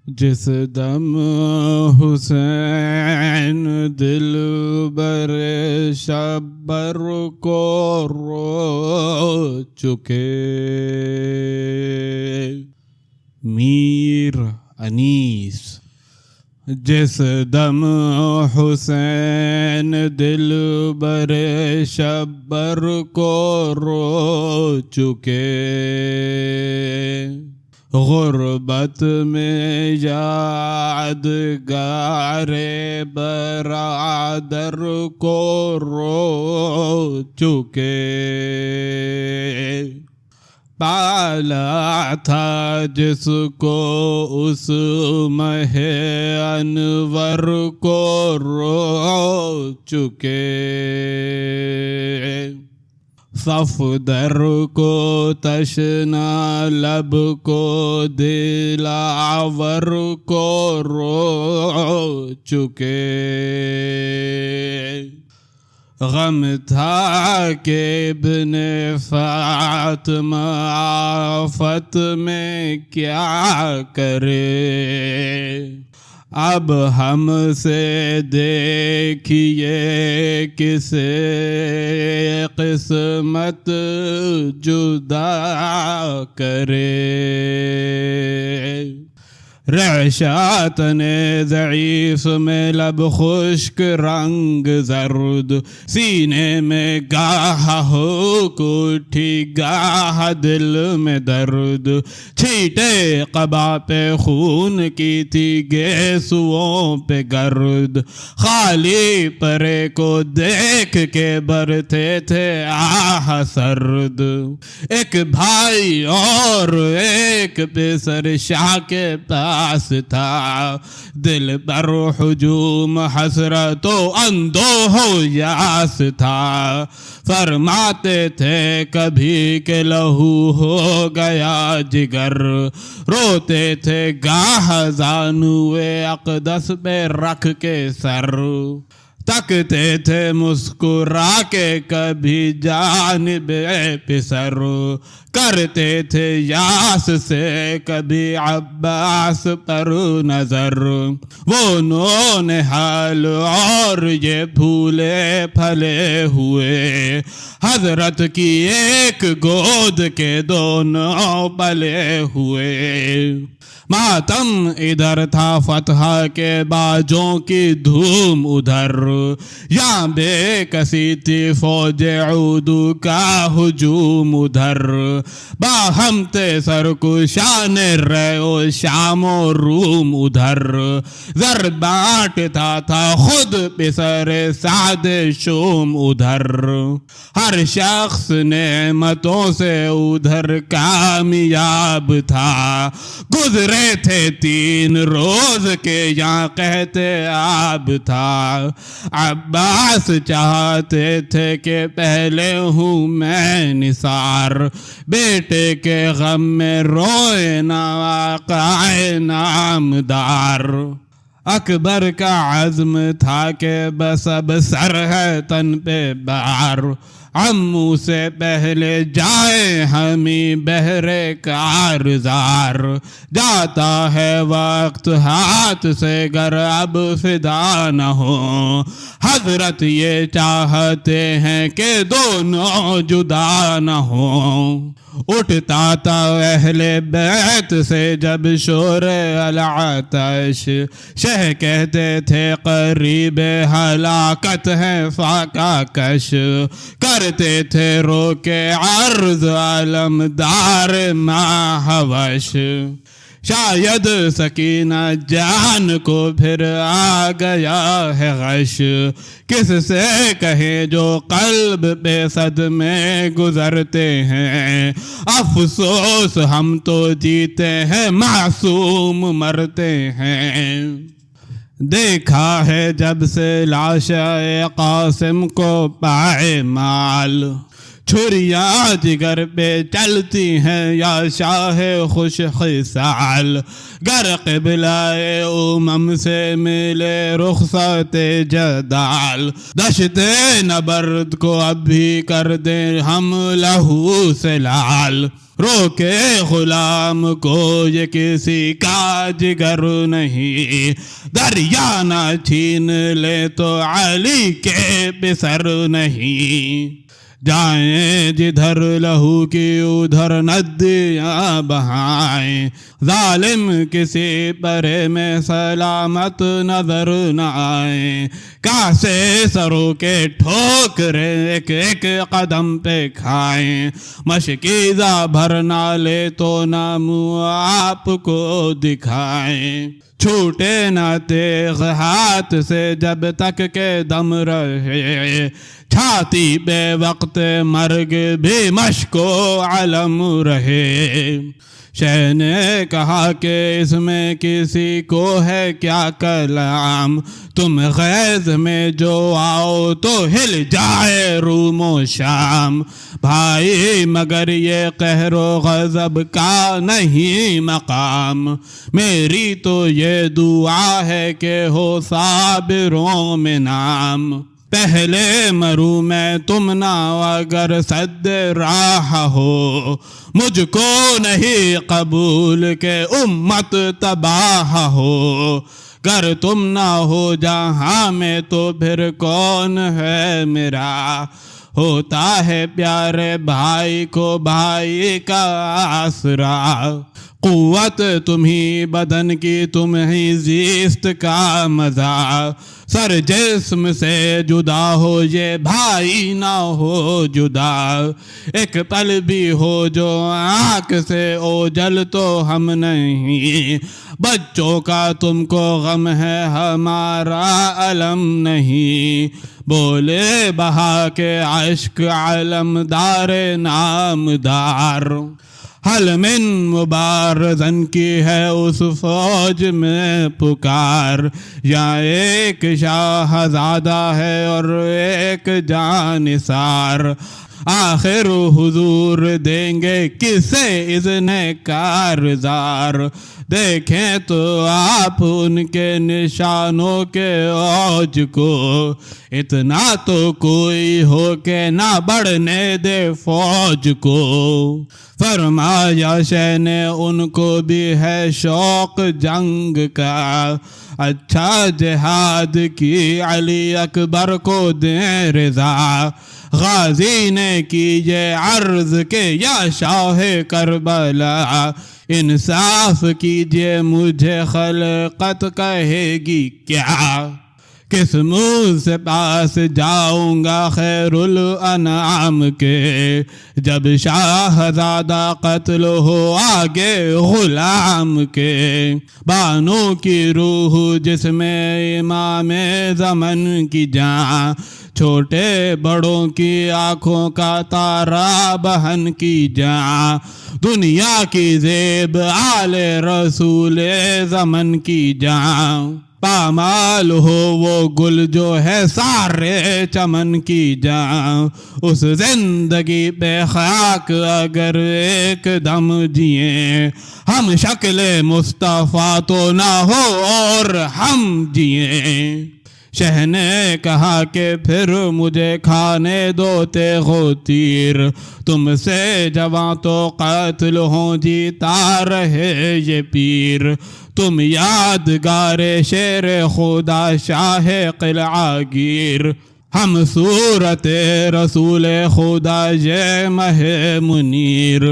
جس دم حسین دل بر شبر کو رو چکے، میر انیس۔ جس دم حسین دل بر شبر کو رو چکے، غربت میں یادگار برادر کو رو چکے، پالا تھا جس کو اس مہ انور کو رو چکے، صفدر کو تشنا لب کو دلاور کو رو چکے، غم تھا کہ ابن فاطمہ آفت میں کیا کرے، اب ہم سے دیکھیے کسے قسمت جدا کرے، رعشات نے ضعیف میں لب خشک رنگ زرد، سینے میں گاہ ہو اٹھی گاہ دل میں درد، چھیٹے قبا پہ خون کی تھی گیسوؤں پہ گرد، خالی پرے کو دیکھ کے برتے تھے آہ سرد، ایک بھائی اور ایک پسر شاہ کے پاس تھا، دل پر ہجوم حسرت و اندوہ و یاس تھا، فرماتے تھے کبھی کہ لہو ہو گیا جگر، روتے تھے گاہ زانوئے اقدس پہ رکھ کے سر، تکتے تھے مسکرا کے کبھی جانب پسر، کرتے تھے یاس سے کبھی عباس پر نظر، وہ نونہال اور یہ پھولے پھلے ہوئے، حضرت کی ایک گود کے دونوں پلے ہوئے، ماتم ادھر تھا فتح کے باجوں کی دھوم ادھر، یہاں بے کسی تھی فوج عودو کا ہجوم ادھر، باہم تھے سرکشان رے و شام و روم ادھر، زر بانٹتا تھا خود پسر سعد شوم ادھر، ہر شخص نعمتوں سے ادھر کامیاب تھا، گزرے تھے 3 روز کے یہاں کہتے آب تھا، عباس چاہتے تھے کہ پہلے ہوں میں نثار، بیٹے کے غم میں روئے نہ واقع نامدار، اکبر کا عزم تھا کہ بس اب سر ہے تن پہ بار، عمو سے پہلے جائے ہمیں بہرے کارزار، جاتا ہے وقت ہاتھ سے گر اب فدا نہ ہو، حضرت یہ چاہتے ہیں کہ دونوں جدا نہ ہوں، اٹھتا تھا اہل بیت سے جب شور العطش، شہ کہتے تھے قریب ہلاکت ہے فاقہ کش، کرتے تھے رو کے عرض علمدار ماہوش، شاید سکینہ جان کو پھر آ گیا ہے غش، کس سے کہیں جو قلب بے صدمے گزرتے ہیں، افسوس ہم تو جیتے ہیں معصوم مرتے ہیں، دیکھا ہے جب سے لاش قاسم کو پائے مال، چھریاں جگر پہ چلتی ہیں یا شاہ خوش خصال، گر قبلہ امم سے ملے رخصت جدال، دشت نبرد کو اب بھی کر دیں ہم لہو سے لال، روکے غلام کو یہ کسی کا جگر نہیں، دریا نہ چھین لے تو علی کے پسر نہیں، جائیں جدھر لہو کی ادھر ندیاں بہائیں، ظالم کسی پرے میں سلامت نظر نہ آئیں، کاسے سروں کے ٹھوکرے ایک ایک قدم پہ کھائیں، مشکیزہ بھر نہ لے تو نام آپ کو دکھائیں، چھوٹے نہ تیغ ہاتھ سے جب تک کہ دم رہے، چھاتی بے وقت مرگ بھی مشک و علم رہے، شہ نے کہا کہ اس میں کسی کو ہے کیا کلام، تم غیظ میں جو آؤ تو ہل جائے روم و شام، بھائی مگر یہ قہر و غضب کا نہیں مقام، میری تو یہ دعا ہے کہ ہو صابروں میں نام، پہلے مروں میں تم نہ اگر سد راہ ہو، مجھ کو نہیں قبول کہ امت تباہ ہو، گر تم نہ ہو جہاں میں تو پھر کون ہے میرا، ہوتا ہے پیارے بھائی کو بھائی کا آسرا، قوت تمہیں بدن کی تمہیں زیست کا مزہ، سر جسم سے جدا ہو یہ بھائی نہ ہو جدا، ایک پل بھی ہو جو آنکھ سے اوجل تو ہم نہیں، بچوں کا تم کو غم ہے ہمارا علم نہیں، بولے بہا کے عشق علمدار نامدار، حل من مبارزن کی ہے اس فوج میں پکار، یا ایک شاہزادہ ہے اور ایک جانثار، آخر حضور دیں گے کسے اذن کارزار، دیکھیں تو آپ ان کے نشانوں کے اوج کو، اتنا تو کوئی ہو کہ نہ بڑھنے دے فوج کو، فرمایا شہ نے ان کو بھی ہے شوق جنگ کا، اچھا جہاد کی علی اکبر کو دیں رضا، غازی نے کی یہ عرض کہ یا شاہ کربلا، انصاف کیجئے مجھے خلقت کہے گی کیا، کس منہ سے پاس جاؤں گا خیر الانعام کے، جب شاہزادہ قتل ہو آگے غلام کے، بانوں کی روح جس میں امام زمن کی جان، چھوٹے بڑوں کی آنکھوں کا تارا بہن کی جان، دنیا کی زیب آل رسول زمن کی جان، پامال ہو وہ گل جو ہے سارے چمن کی جان، اس زندگی پہ خاک اگر ایک دم جئیں، ہم شکل مصطفیٰ تو نہ ہو اور ہم جئیں، شہ نے کہا کہ پھر مجھے کھانے دو تیغ و تیر، تم سے جواں تو قتل ہوں جیتا رہے یہ پیر، تم یادگار شیر خدا شاہ قلعہ گیر، ہم صورت رسول خدا یہ مہ منیر،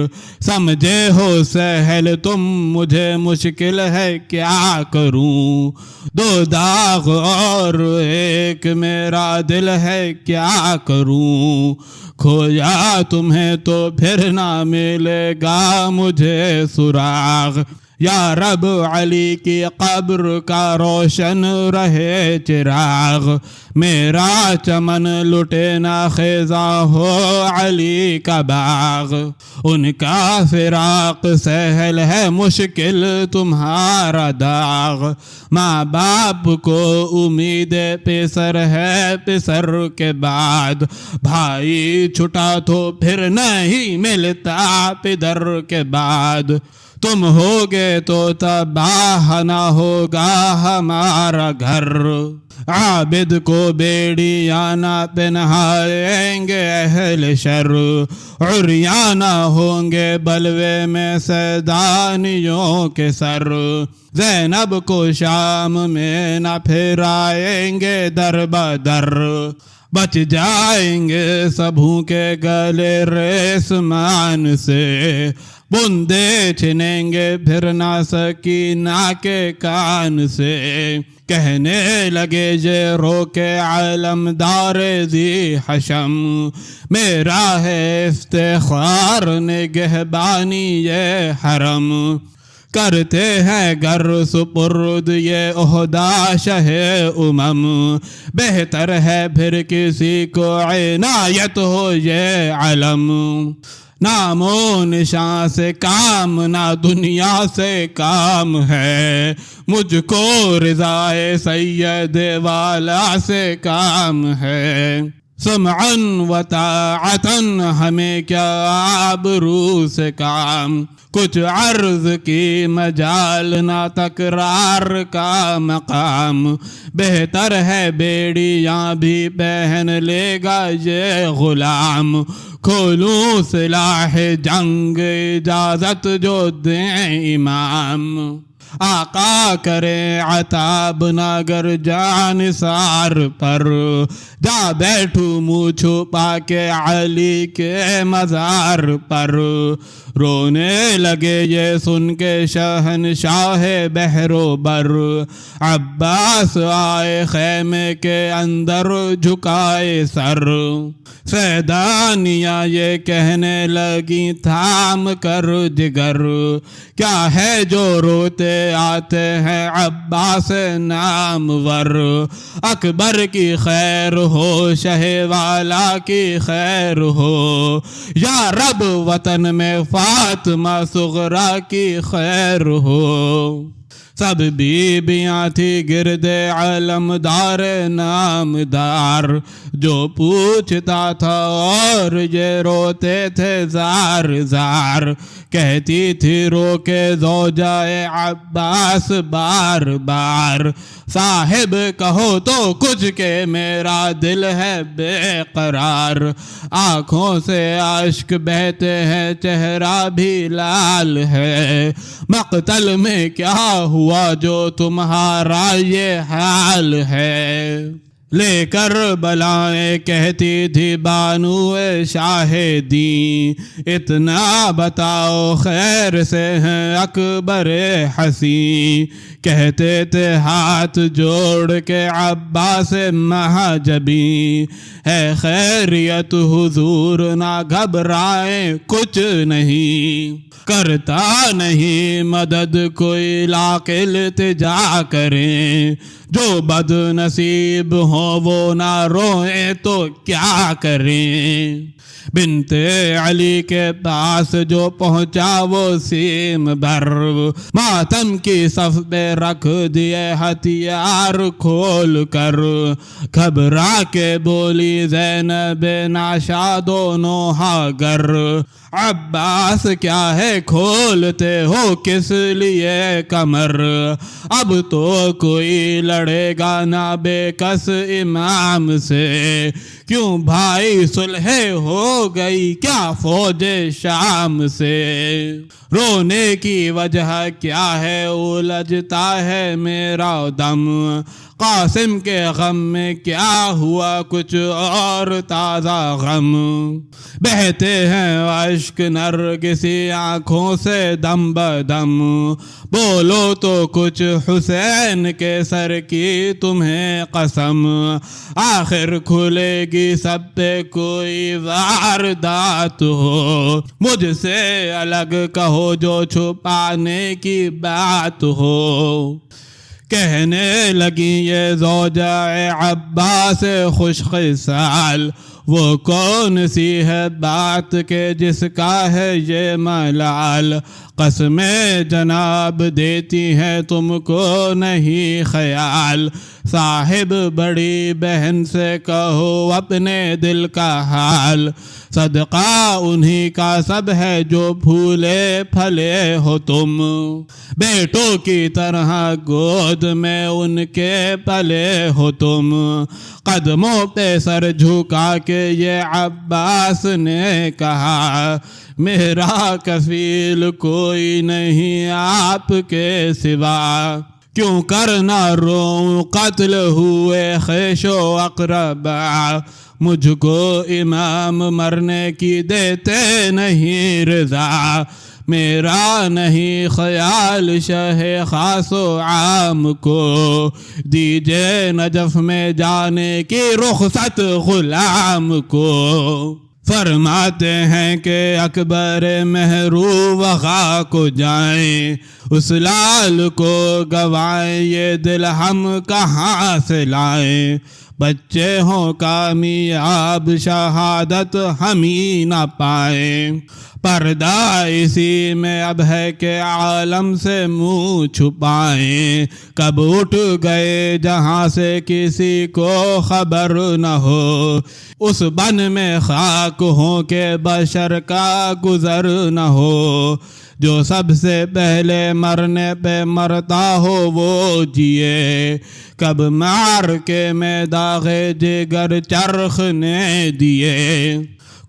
سمجھے ہو سہل تم مجھے مشکل ہے کیا کروں، دو داغ اور ایک میرا دل ہے کیا کروں، کھویا تمہیں تو پھر نہ ملے گا مجھے سراغ، یا رب علی کی قبر کا روشن رہے چراغ، میرا چمن لٹے نہ خیزاں ہو علی کا باغ، ان کا فراق سہل ہے مشکل تمہارا داغ، ماں باپ کو امید پسر ہے پسر کے بعد، بھائی چھٹا تو پھر نہیں ملتا پدر کے بعد، تم ہوگے تو تباہ نہ ہوگا ہمارا گھر، عابد کو بیڑیانہ پہنائیں گے اہل شر، عریانہ ہوں گے بلوے میں سیدانیوں کے سر، زینب کو شام میں نہ پھرائیں گے در بدر، بچ جائیں گے سبھوں کے گلے ریسمان سے، بندے چھنیں گے پھر نہ سکینہ کے کان سے، کہنے لگے یہ رو کے علمدار ذی حشم، میرا ہے افتخار نگہبانی یہ حرم، کرتے ہیں گر سپرد یہ عہدہ شہ امم، بہتر ہے پھر کسی کو عنایت ہو یہ علم، نام و نشان سے کام نہ دنیا سے کام ہے، مجھ کو رضائے سید والا سے کام ہے، سمعاً و طاعتاً ہمیں کیا آبرو سے کام، کچھ عرض کی مجال نہ تکرار کا مقام، بہتر ہے بیڑیاں بھی پہن لے گا یہ غلام، کھولوں سلاح جنگ اجازت جو دیں امام، آقا کرے عتاب نگر جانثار پر، جا بیٹھوں منہ چھپا کے علی کے مزار پر، رونے لگے یہ سن کے شہنشاہ بحر و بر، عباس آئے خیمے کے اندر جھکائے سر، سیدانیہ یہ کہنے لگی تھام کر جگر، کیا ہے جو روتے آتے ہیں عباس نامور، اکبر کی خیر ہو شہ والا کی خیر ہو، یا رب وطن میں فاطمہ صغرا کی خیر ہو، سب بیبیاں تھی گرد علمدار نامدار، جو پوچھتا تھا اور یہ روتے تھے زار زار، کہتی تھی رو کے زوجائے عباس بار بار، صاحب کہو تو کچھ کہ میرا دل ہے بے قرار، آنکھوں سے اشک بہتے ہیں چہرہ بھی لال ہے، مقتل میں کیا ہوا جو تمہارا یہ حال ہے، لے کر بلائیں کہتی تھی بانو شاہدین، اتنا بتاؤ خیر سے ہیں اکبر حسین، کہتے تھے ہاتھ جوڑ کے عباس مہاجبین، ہے خیریت حضور نہ گھبرائیں کچھ نہیں، کرتا نہیں مدد کوئی لاق التجا کریں، جو بد نصیب ہوں وہ نہ روئیں تو کیا کریں، بنت علی کے پاس جو پہنچا وہ سیم بر، ماتم کی صف پہ رکھ دیے ہتھیار کھول کر، گھبرا کے بولی زینب ناشا دونوں ہاگر، عباس کیا ہے کھولتے ہو کس لیے کمر، اب تو کوئی لڑے گا نہ بے کس امام سے، کیوں بھائی صلح ہو گئی کیا فوج شام سے، رونے کی وجہ کیا ہے الجھتا ہے میرا دم، قاسم کے غم میں کیا ہوا کچھ اور تازہ غم، بہتے ہیں اشک نرگسی آنکھوں سے دم بدم، بولو تو کچھ حسین کے سر کی تمہیں قسم، آخر کھلے گی سب پہ کوئی واردات ہو، مجھ سے الگ کہو جو چھپانے کی بات ہو۔ کہنے لگی یہ زوجہ عباس خوش خصال، وہ کون سی ہے بات کہ جس کا ہے یہ ملال، قسمیں جناب دیتی ہیں تم کو نہیں خیال، صاحب بڑی بہن سے کہو اپنے دل کا حال، صدقہ انہی کا سب ہے جو پھولے پھلے ہو تم، بیٹوں کی طرح گود میں ان کے پلے ہو تم، قدموں پہ سر جھکا کے یہ عباس نے کہا، میرا کفیل کوئی نہیں آپ کے سوا، کیوں کرنا رو قتل ہوئے خیش و اقربا، مجھ کو امام مرنے کی دیتے نہیں رضا، میرا نہیں خیال شہ خاص و عام کو، دیجئے نجف میں جانے کی رخصت غلام کو، فرماتے ہیں کہ اکبر مہرو وغا کو جائیں، اس لال کو گوائیں، یہ دل ہم کہاں سے لائیں، بچے ہوں کامیاب شہادت ہم ہی نہ پائیں، پردہ اسی میں اب ہے کہ عالم سے منہ چھپائیں، کب اٹھ گئے جہاں سے کسی کو خبر نہ ہو، اس بن میں خاک ہوں کہ بشر کا گزر نہ ہو، جو سب سے پہلے مرنے پہ مرتا ہو وہ جیے، کب مار کے میں داغ جگر چرخ نے دیے،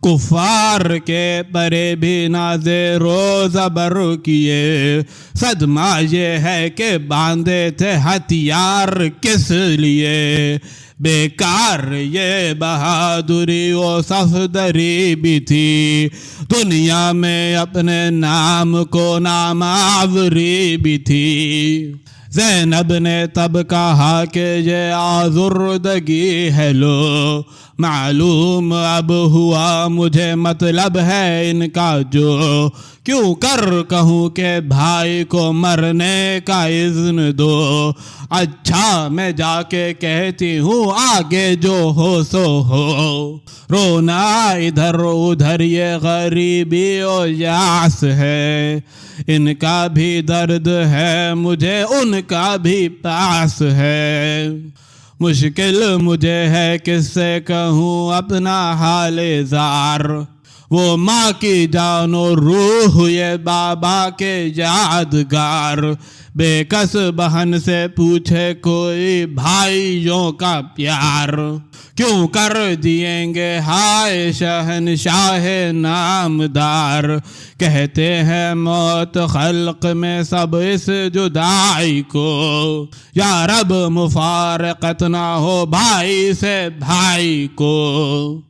کفار کے پرے بھی نازے رو زبر کیے، صدمہ یہ ہے کہ باندھے تھے ہتھیار کس لیے، بیکار یہ بہادری و صفدری بھی تھی، دنیا میں اپنے نام کو نام آوری بھی تھی، زینب نے تب کہا کہ یہ آزردگی ہے لو، معلوم اب ہوا مجھے مطلب ہے ان کا جو، کیوں کر کہوں کہ بھائی کو مرنے کا اذن دو، اچھا میں جا کے کہتی ہوں آگے جو ہو سو ہو، رونا ادھر ادھر یہ غریبی و یاس ہے، ان کا بھی درد ہے مجھے ان کا بھی پاس ہے، مشکل مجھے ہے کس سے کہوں اپنا حال زار، وہ ماں کی جان و روح یہ بابا کے یادگار، بے کس بہن سے پوچھے کوئی بھائیوں کا پیار، کیوں کر دیں گے ہائے شہنشاہ نامدار، کہتے ہیں موت خلق میں سب اس جدائی کو، یا رب مفارقت نہ ہو بھائی سے بھائی کو،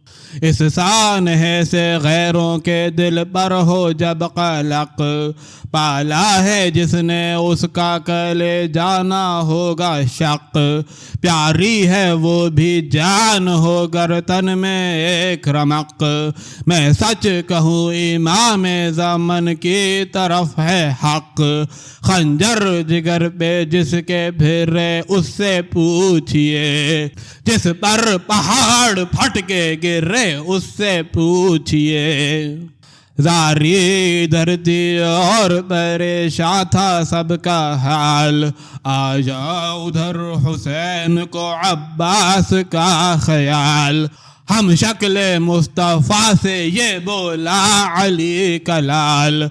اس سانحے سے غیروں کے دل پر ہو جب قلق، پالا ہے جس نے اس کا کلے جانا ہوگا شق، پیاری ہے وہ بھی جان ہو گردن میں ایک رمق، میں سچ کہوں امام زمن کی طرف ہے حق، خنجر جگر پہ جس کے پھرے اس سے پوچھئے، جس پر پہاڑ پھٹ کے گرے اس سے پوچھئے، زاری دھرتی اور پریشاں تھا سب کا حال، آیا ادھر حسین کو عباس کا خیال، ہم شکل مصطفیٰ سے یہ بولا علی کا لال،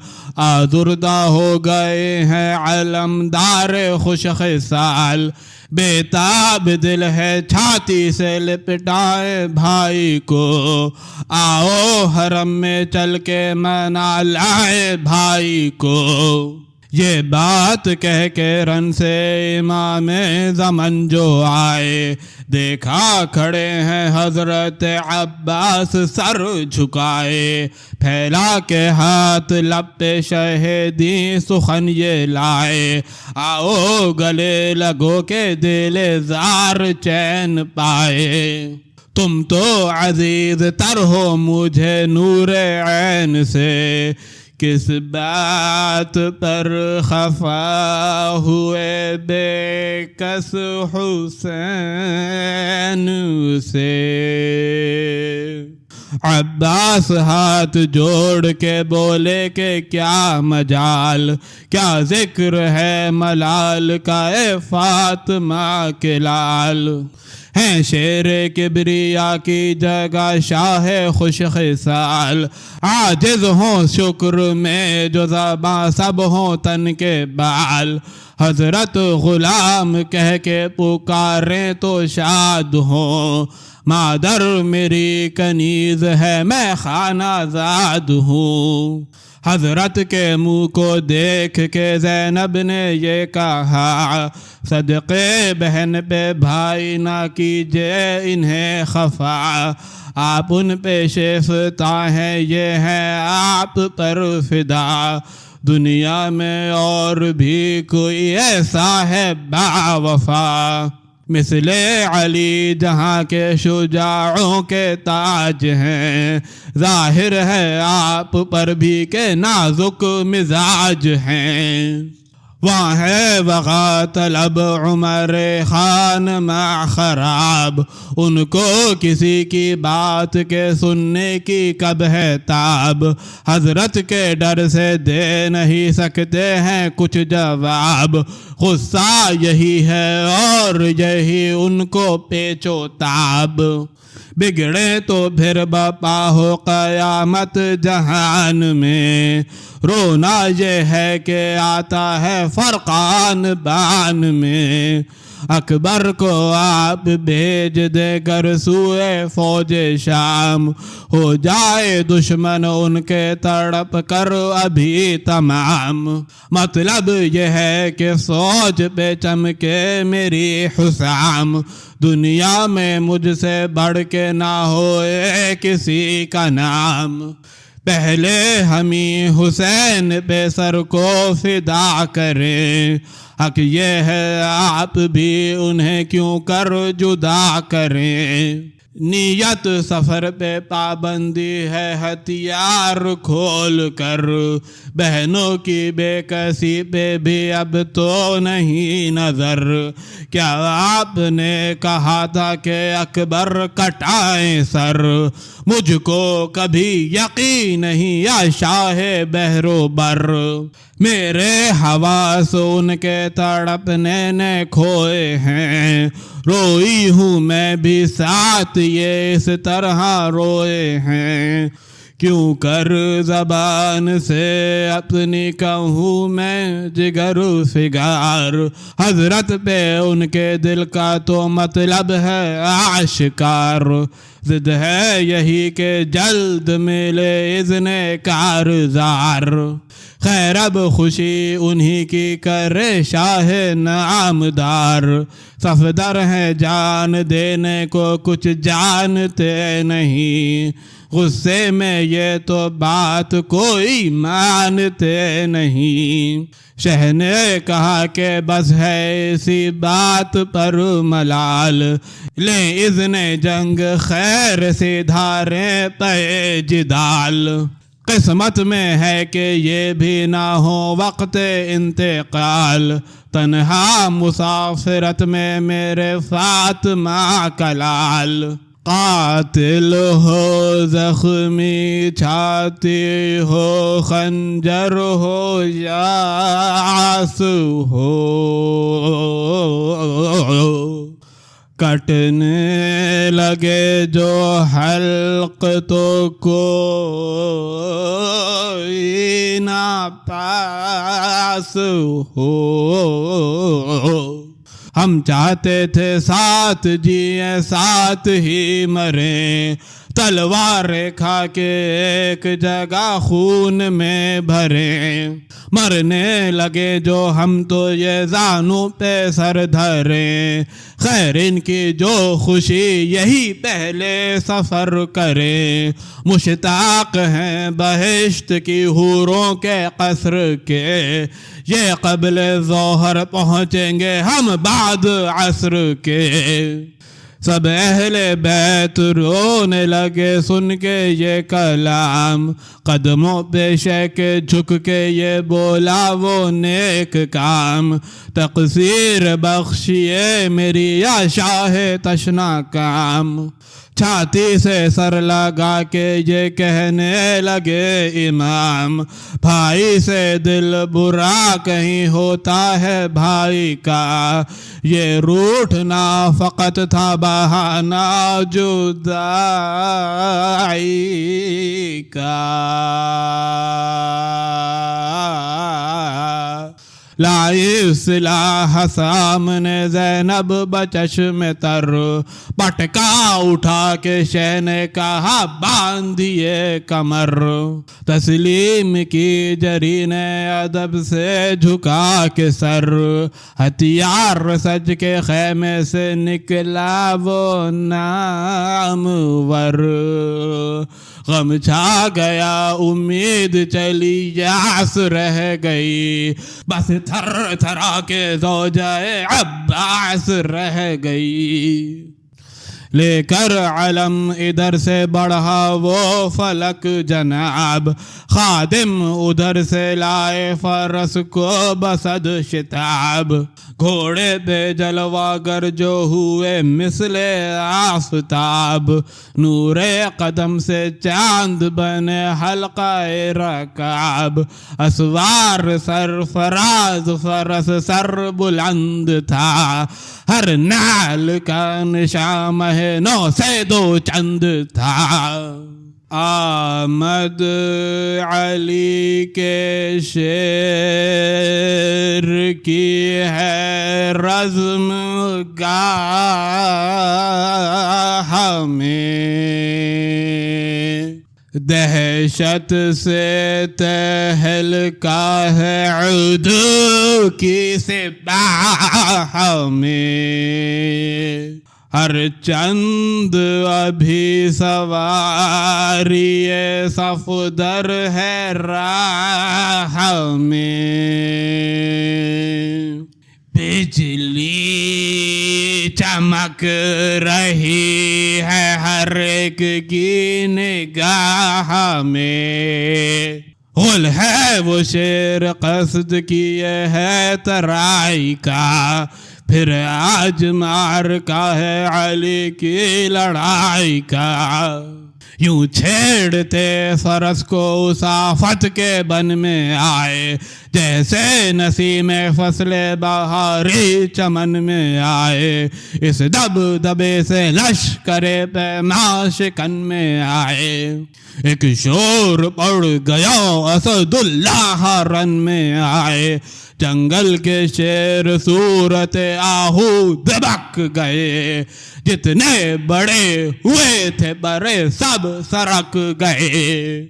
آزردہ ہو گئے ہیں علمدار خوش خصال، بےتاب دل ہے چھاتی سے لپٹائے بھائی کو، آؤ حرم میں چل کے منا لائے بھائی کو، یہ بات کہہ کے رن سے امام زمن جو آئے، دیکھا کھڑے ہیں حضرت عباس سر جھکائے، پھیلا کے ہاتھ لب پہ شہدی سخن یہ لائے، آؤ گلے لگو کے دل زار چین پائے، تم تو عزیز تر ہو مجھے نور عین سے، کس بات پر خفا ہوئے بے کس حسین سے۔ عباس ہاتھ جوڑ کے بولے کہ کیا مجال، کیا ذکر ہے ملال کا اے فاطمہ کے لال، ہیں شیر کبریا کی جگہ شاہ خوش خصال، عاجز ہوں شکر میں جو زباں سب ہوں تن کے بال، حضرت غلام کہہ کے پکاریں تو شاد ہوں، مادر میری کنیز ہے میں خانہ زاد ہوں، حضرت کے منہ کو دیکھ کے زینب نے یہ کہا، صدقے بہن پہ بھائی نہ کیجے انہیں خفا، آپ ان پہ شیفتہ ہیں یہ ہیں آپ پر فدا، دنیا میں اور بھی کوئی ایسا ہے با وفا، مثل علی جہاں کے شجاعوں کے تاج ہیں، ظاہر ہے آپ پر بھی کہ نازک مزاج ہیں، وہاں ہے وغا طلب عمر خان مع خراب، ان کو کسی کی بات کے سننے کی کب ہے تاب، حضرت کے ڈر سے دے نہیں سکتے ہیں کچھ جواب، غصہ یہی ہے اور یہی ان کو پیچو تاب، بگڑے تو پھر بپا ہو قیامت جہان میں، رونا یہ ہے کہ آتا ہے فرقان بان میں، اکبر کو آپ بھیج دے کر سوئے فوج شام، ہو جائے دشمن ان کے تڑپ کر ابھی تمام، مطلب یہ ہے کہ فوج پہ چمکے میری حسام، دنیا میں مجھ سے بڑھ کے نہ ہوئے کسی کا نام، پہلے ہمیں حسین پہ سر کو فدا کریں، حق یہ ہے آپ بھی انہیں کیوں کر جدا کریں، نیت سفر پہ پابندی ہے ہتھیار کھول کر، بہنوں کی بے کسی پہ بھی اب تو نہیں نظر، کیا آپ نے کہا تھا کہ اکبر کٹائیں سر، مجھ کو کبھی یقین نہیں یا شاہ بحر و بر، میرے حواس ان کے تڑپنے نے کھوئے ہیں، روئی ہوں میں بھی ساتھ یہ اس طرح روئے ہیں، کیوں کر زبان سے اپنی کہوں میں جگر فگار، حضرت پہ ان کے دل کا تو مطلب ہے آشکار، ضد ہے یہی کہ جلد ملے اذن کارزار، خیر اب خوشی انہی کی کرے شاہ نامدار، صفدر ہے جان دینے کو کچھ جانتے نہیں، غصے میں یہ تو بات کوئی مانتے نہیں، شہ نے کہا کہ بس ہے اسی بات پر ملال، لیں اذن جنگ خیر سے دھاریں پہ جدال، قسمت میں ہے کہ یہ بھی نہ ہو وقت انتقال، تنہا مسافرت میں میرے فاطمہ کا لال، قاتل ہو زخمی چھاتی ہو خنجر ہو یا آنسو ہو، کٹنے لگے جو حلق تو کوئی نہ پاس ہو، ہم چاہتے تھے ساتھ جیے ساتھ ہی مریں، تلوار کھا کے ایک جگہ خون میں بھرے، مرنے لگے جو ہم تو یہ زانوں پہ سر دھریں، خیر ان کی جو خوشی یہی پہلے سفر کریں، مشتاق ہیں بہشت کی حوروں کے قصر کے، یہ قبل ظہر پہنچیں گے ہم بعد عصر کے۔ سب اہل بیت رونے لگے سن کے یہ کلام، قدموں پہ شیک جھک کے یہ بولا وہ نیک کام، تقصیر بخشیے میری یا شاہ تشنا کام۔ چھاتی سے سر لگا کے یہ کہنے لگے امام، بھائی سے دل برا کہیں ہوتا ہے بھائی کا، یہ روٹھنا فقط تھا بہانہ جدائی کا۔ لائی سلاح سامنے زینب بچشم تر، پٹکا اٹھا کے شہ نے کہا باندھیے کمر، تسلیم کی جری نے ادب سے جھکا کے سر، ہتھیار سج کے خیمے سے نکلا وہ نامور، غم چھا گیا امید چلی یاس رہ گئی، بس تھر تھرا کے زوجہ عباس رہ گئی۔ لے کر علم ادھر سے بڑھا وہ فلک جناب، خادم ادھر سے لائے فرس کو بسد شتاب، گھوڑے پہ جلوہ گر جو ہوئے مثل آفتاب، نور قدم سے چاند بنے حلقہ رکاب، اسوار سرفراز فرس سر بلند تھا، ہر نعل کا نشان مہ نو سے دو چند تھا۔ آمد علی کے شیر کی ہے رزم گاہ میں، دہشت سے تہلکا ہے عدو کی سپاہ میں، ہر چند ابھی سواری صفدر ہے راہ میں، بجلی چمک رہی ہے ہر ایک کی نگاہ میں، غل ہے وہ شیر قصد کیے ہے ترائی کا، پھر آج مار کا ہے علی کی لڑائی کا، یوں چھیڑتے فرس کو اس آفت کے بن میں آئے، جیسے نسیم فصل بہاری چمن میں آئے، اس دب دبے سے لشکر پیما شکن میں آئے، ایک شور پڑ گیا اسد اللہ رن میں آئے، جنگل کے شیر صورت آہو دبک گئے، جتنے بڑے ہوئے تھے برے سب سرک گئے،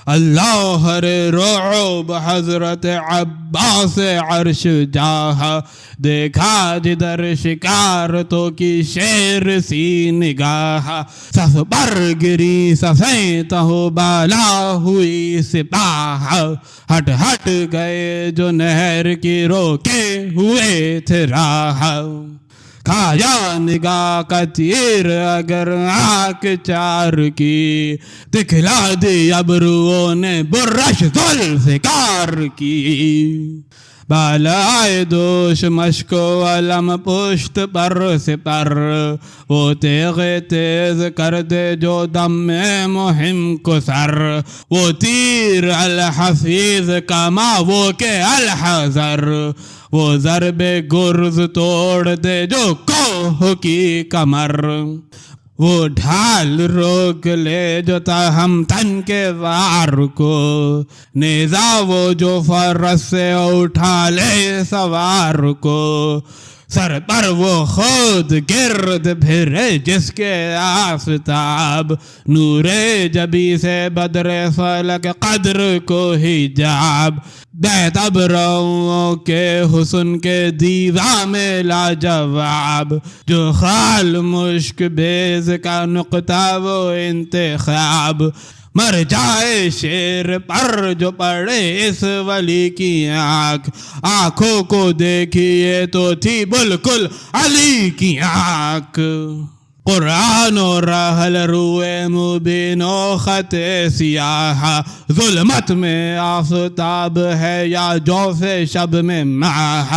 اللہ رعب حضرت عباس عرش جاہ، دیکھا جدھر شکار تو کی شیر سی نگاہ، صف پر گری صفیں تہو بالا ہوئی سپاہ، ہٹ ہٹ گئے جو نہر کی روکے ہوئے تھے راہ، کھایا نگاہ کا تیر اگر آنکھ چار کی، دکھلا دی ابروؤں نے برش ذوالفقار کی، بالائے دوش مشک و علم پشت پر سپر، وہ تیغ تیز کر دے جو دم میں مہم کو سر، وہ تیر الحفیظ کما وہ کہ الحذر، وہ ضرب گرز توڑ دے جو کوہ کی کمر، وہ ڈھال روک لے جو تاہم تن کے وار کو، نیزہ وہ جو فرس سے اٹھا لے سوار کو، سر پر وہ خود گرد پھرے جس کے آفتاب، نور جبی سے بدر فلک قدر کو حجاب، بیت ابروں کے حسن کے دیوان میں لاجواب، جو خال مشک بیز کا نقطہ وہ انتخاب، مر جائے شیر پر جو پڑے اس ولی کی آنکھ، آنکھوں کو دیکھیے تو تھی بالکل علی کی آنکھ، قرآن و رحل روئے مبین و خط سیاہ، ظلمت میں آفتاب ہے یا جوف شب میں ماہ،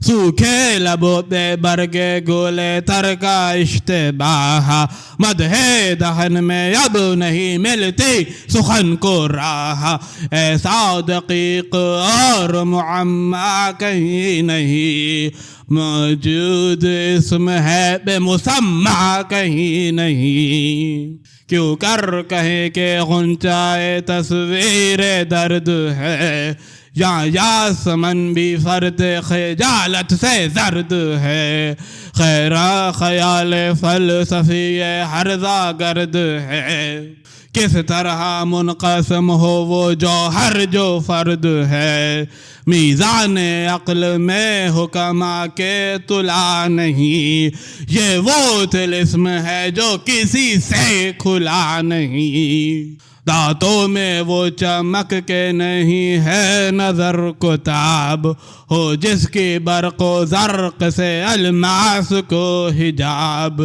سوکھے لبوں پہ برگے گولے تر کا اشتباہ، مدح دہن میں اب نہیں ملتی سخن کو راہ، ایسا دقیق اور معما کہیں نہیں، موجود اسم ہے بے مسمع کہیں نہیں، کیوں کر کہیں کہ غنچۂ تصویر درد ہے، یا یاسمن بھی فرد خجالت سے زرد ہے، خیرہ خیال فلسفی ہرزہ گرد ہے، کس طرح منقسم ہو وہ جوہر جو فرد ہے، میزان عقل میں حکما کے تلا نہیں، یہ وہ طلسم ہے جو کسی سے کھلا نہیں، دانتوں میں وہ چمک کے نہیں ہے نظر کو تاب، ہو جس کی برق و زرق سے الماس کو حجاب،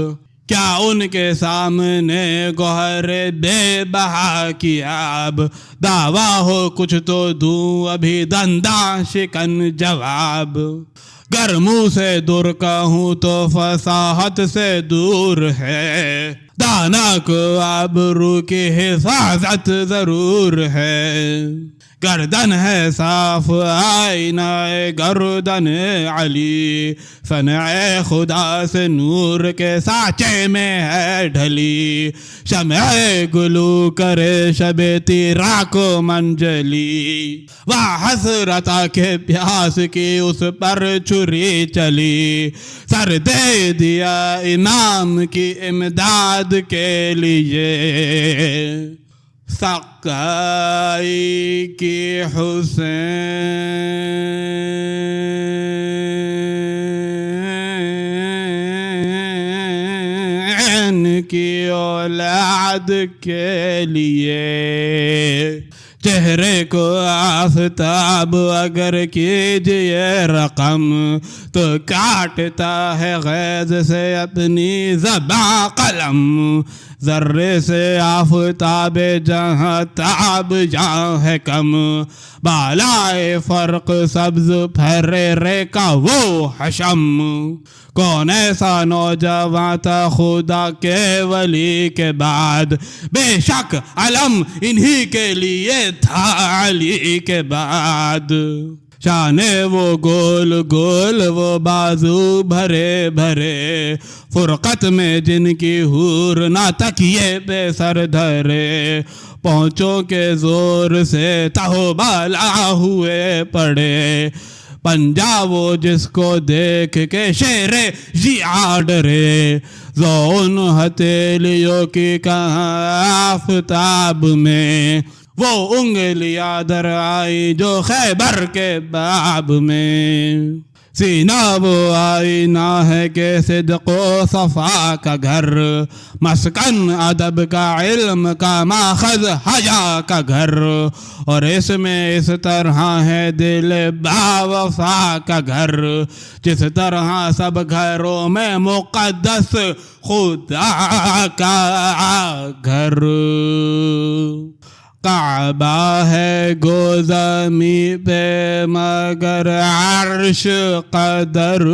کیا ان کے سامنے گوہر بے بہا کی آب، دعویٰ ہو کچھ تو دوں ابھی دنداں شکن جواب، گر منہ سے دور کہوں تو فصاحت سے دور ہے، دانا کو آبرو کی حفاظت ضرور ہے، گردن ہے صاف آئینہ گردن علی، صنع خدا سے نور کے سانچے میں ہے ڈھلی، شمع گلو کرے شب تیرا کو منجلی، وہ حسرتا کے پیاس کی اس پر چھری چلی، سر دے دیا امام کی امداد کے لیے، سقائی کی حسین کی اولاد کے لیے، چہرے کو آفتاب اگر کیجئے رقم، تو کاٹتا ہے غیظ سے اپنی زباں قلم، ذرے سے آفتاب جہاں تاب جہاں ہے کم، بالائے فرق سبز پھرے رے کا وہ حشم، کون ایسا نوجوان تھا خدا کے ولی کے بعد، بے شک علم انہی کے لیے تھا علی کے بعد، شان وہ گول گول وہ بازو بھرے بھرے، فرقت میں جن کی حور نہ تکیے پہ سر دھرے، پہنچوں کے زور سے تہو بالا ہوئے پڑے، پنجا وہ جس کو دیکھ کے شیر ضیاء ڈرے، زون ہتھیلیوں کی کہاں آفتاب میں، وہ انگلیاں در آئی جو خیبر کے باب میں، سینہ وہ آئینہ ہے کہ صدق و صفا کا گھر، مسکن ادب کا علم کا ماخذ حیا کا گھر، اور اس میں اس طرح ہے دل با وفا کا گھر، جس طرح سب گھروں میں مقدس خدا کا گھر، کعبہ ہے گو زمیں پہ مگر عرش قدر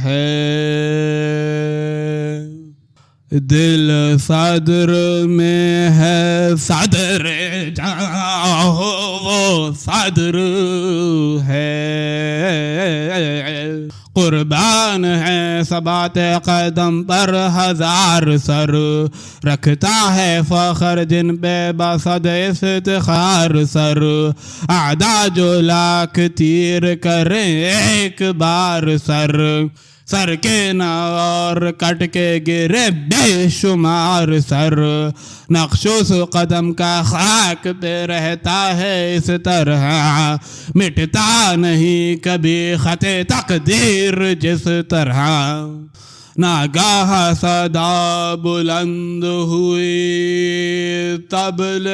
ہے، دل صدر میں ہے صدر جہاں وہ صدر ہے، قربان ہے ثبات قدم پر ہزار سر، رکھتا ہے فخر جن پہ بسد افتخار سر، اعداء جو لاکھ تیر کریں ایک بار سر، سر کے نہ اور کٹ کے گرے بے شمار سر، نقش اس قدم کا خاک پہ رہتا ہے اس طرح، مٹتا نہیں کبھی خط تقدیر جس طرح، ناگاہ صدا بلند ہوئی طبلِ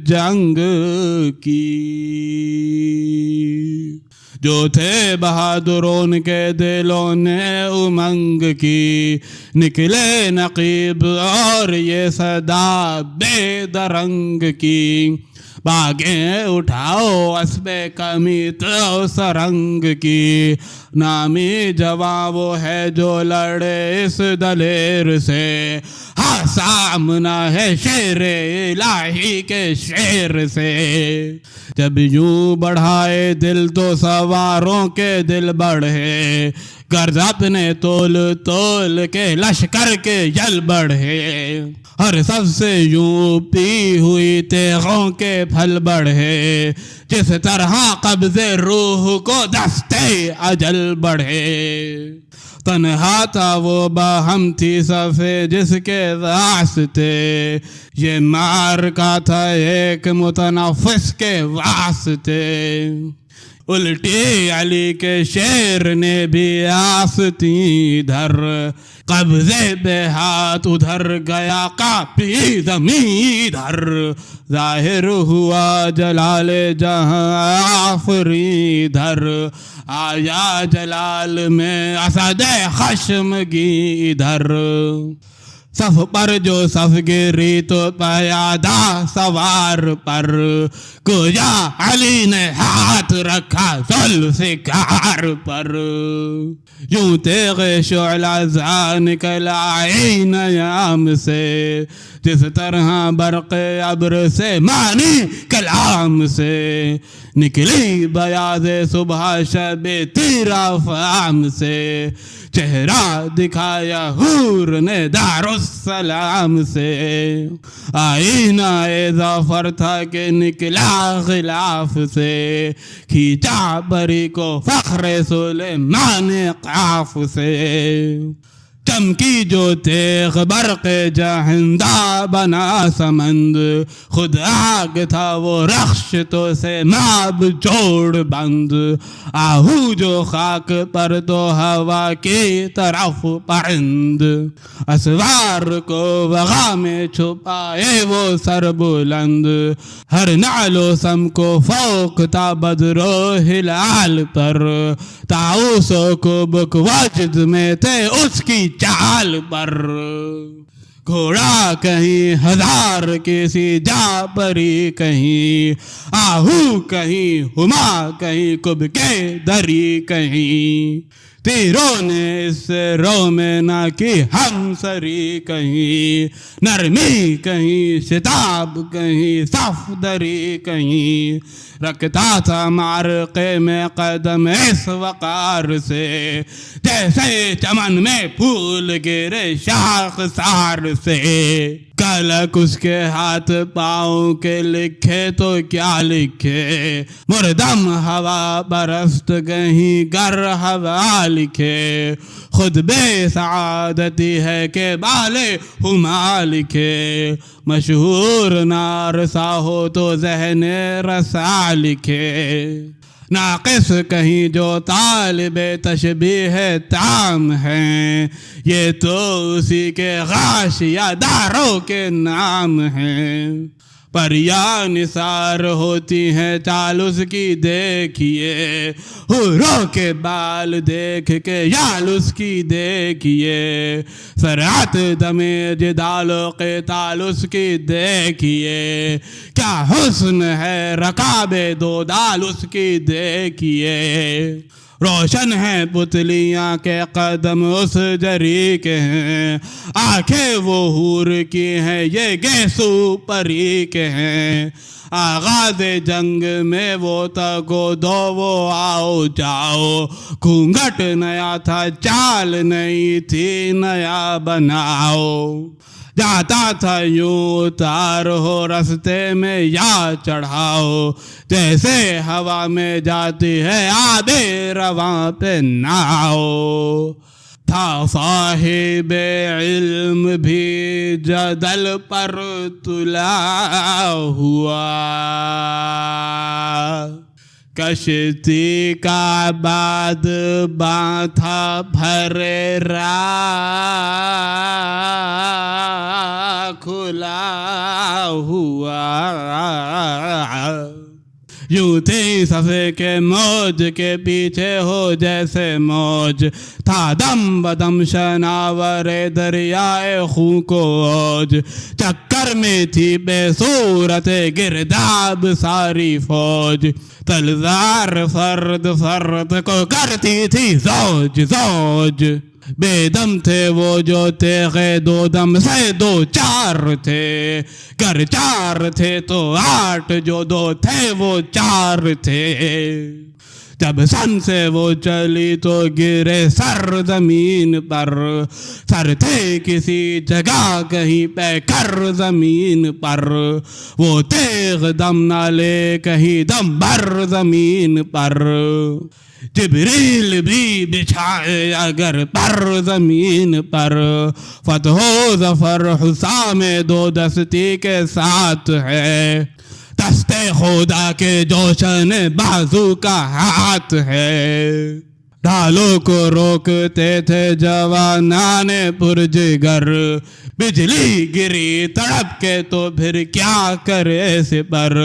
جنگ کی، جو تھے بہادرون کے دلوں نے امنگ کی، نکلے نقیب اور یہ صدا بے درنگ کی، باغیں اٹھاؤ اسبِ کمی تو سرنگ کی، نامی جواں وہ ہے جو لڑے اس دلیر سے، ہاں سامنا ہے شیر الہی کے شیر سے، جب یوں بڑھائے دل تو سواروں کے دل بڑھے، غرض اپنے تول تول کے لشکر کے جل بڑھے، ہر سب سے یوں پی ہوئی تیغوں کے پھل بڑھے، جس طرح قبض روح کو دستے اجل بڑھے، تنہا تھا وہ باہم تھی صفے جس کے واسطے، یہ مار کا تھا ایک متنفس کے واسطے، الٹی علی کے شیر نے بھی آستی دھر، قبضے بے ہاتھ ادھر گیا کاپی زمین ادھر، ظاہر ہوا جلال جہاں آفری دھر، آیا جلال میں اسد خشمگی ادھر، صف پر جو صف گری تو پیادہ سوار پر، گویا علی نے ہاتھ رکھا ذوالفقار پر، یوں تیغ شعلہ زا نکلا عین یام سے، جس طرح برق ابر سے معنی کلام سے، نکلی بیاض صبح شب تیرا فام سے، چہرہ دکھایا حور نے دار السلام سے، آئینہ ظفر تھا کہ نکلا غلاف سے، کھینچا بری کو فخر سلیمان قاف سے، چمکی جو تیغ برق جہندہ بنا سمند، خود آگ تھا وہ رخش تو سے ماب جوڑ بند، آہو جو خاک پر تو ہوا کی طرف پرند، اسوار کو وغا میں چھپائے وہ سر بلند، ہر نعل و سم کو فوق تھا بدر و ہلال پر، طاؤس و کبک وجد میں تھے اس کی چال پر، گھوڑا کہیں ہزار کسی جا پری کہیں، آہو کہیں ہما کہیں کب کے دری کہیں، تیروں نے اس رو میں نہ کی ہم سری کہیں، نرمی کہیں شتاب کہیں صف دری کہیں، رکھتا تھا معرکے میں قدم اس وقار سے، جیسے چمن میں پھول گرے شاخ سار سے، کلک اس کے ہاتھ پاؤں کے لکھے تو کیا لکھے، مردم ہوا برست کہیں گر ہوا لکھے، خود بے سعادتی ہے کہ بالے ہما لکھے، مشہور نارسا ہو تو ذہن رسا لکھے، ناقص کہیں جو طالب تشبیہ تام ہیں، یہ تو اسی کے غاشیہ داروں کے نام ہیں، پر یا نثار ہوتی ہیں چال اس کی دیکھیے، حوروں کے بال دیکھ کے یال اس کی دیکھیے، سرعت دم جدال و قتال اس کی دیکھیے، کیا حسن ہے رکاب دو دال اس کی دیکھیے، روشن ہیں پتلیاں کے قدم اس جری کے ہیں، آنکھیں وہ حور کی ہیں یہ گیسو پری کے ہیں، آغاز جنگ میں وہ تگو دو وہ آؤ جاؤ، گھونگھٹ نیا تھا چال نہیں تھی نیا بناؤ، جاتا تھا یوں اتار ہو رستے میں یا چڑھاؤ، جیسے ہوا میں جاتی ہے آب رواں پہ ناؤ، تھا صاحب علم بھی جدل پر تلا ہوا، کشتی کا باد باں تھا بھرے راہ کھلا ہوا، یوں تھی صفے کے موج کے پیچھے ہو جیسے موج، تھا دم بدم شناور دریائے خوں کو اوج، چکر میں تھی بے صورت گرداب ساری فوج، تلزار فرد فرد کو کرتی تھی زوج زوج، بے دم تھے وہ جو تیغے دو دم سے دو چار تھے، گر چار تھے تو آٹھ جو دو تھے وہ چار تھے، جب سن سے وہ چلی تو گرے سر زمین پر، سر تھے کسی جگہ کہیں پہ کر زمین پر، وہ تیغ دم نہ لے کہیں دم بھر زمین پر، جبریل بھی بچھائے اگر پر زمین پر، فتح و ظفر حسام دو دستی کے ساتھ ہے، دست خدا کے جوشن بازو کا ہاتھ ہے، ڈھالوں کو روکتے تھے جوانان پرجگر، بجلی گری تڑپ کے تو پھر کیا کرے سپر،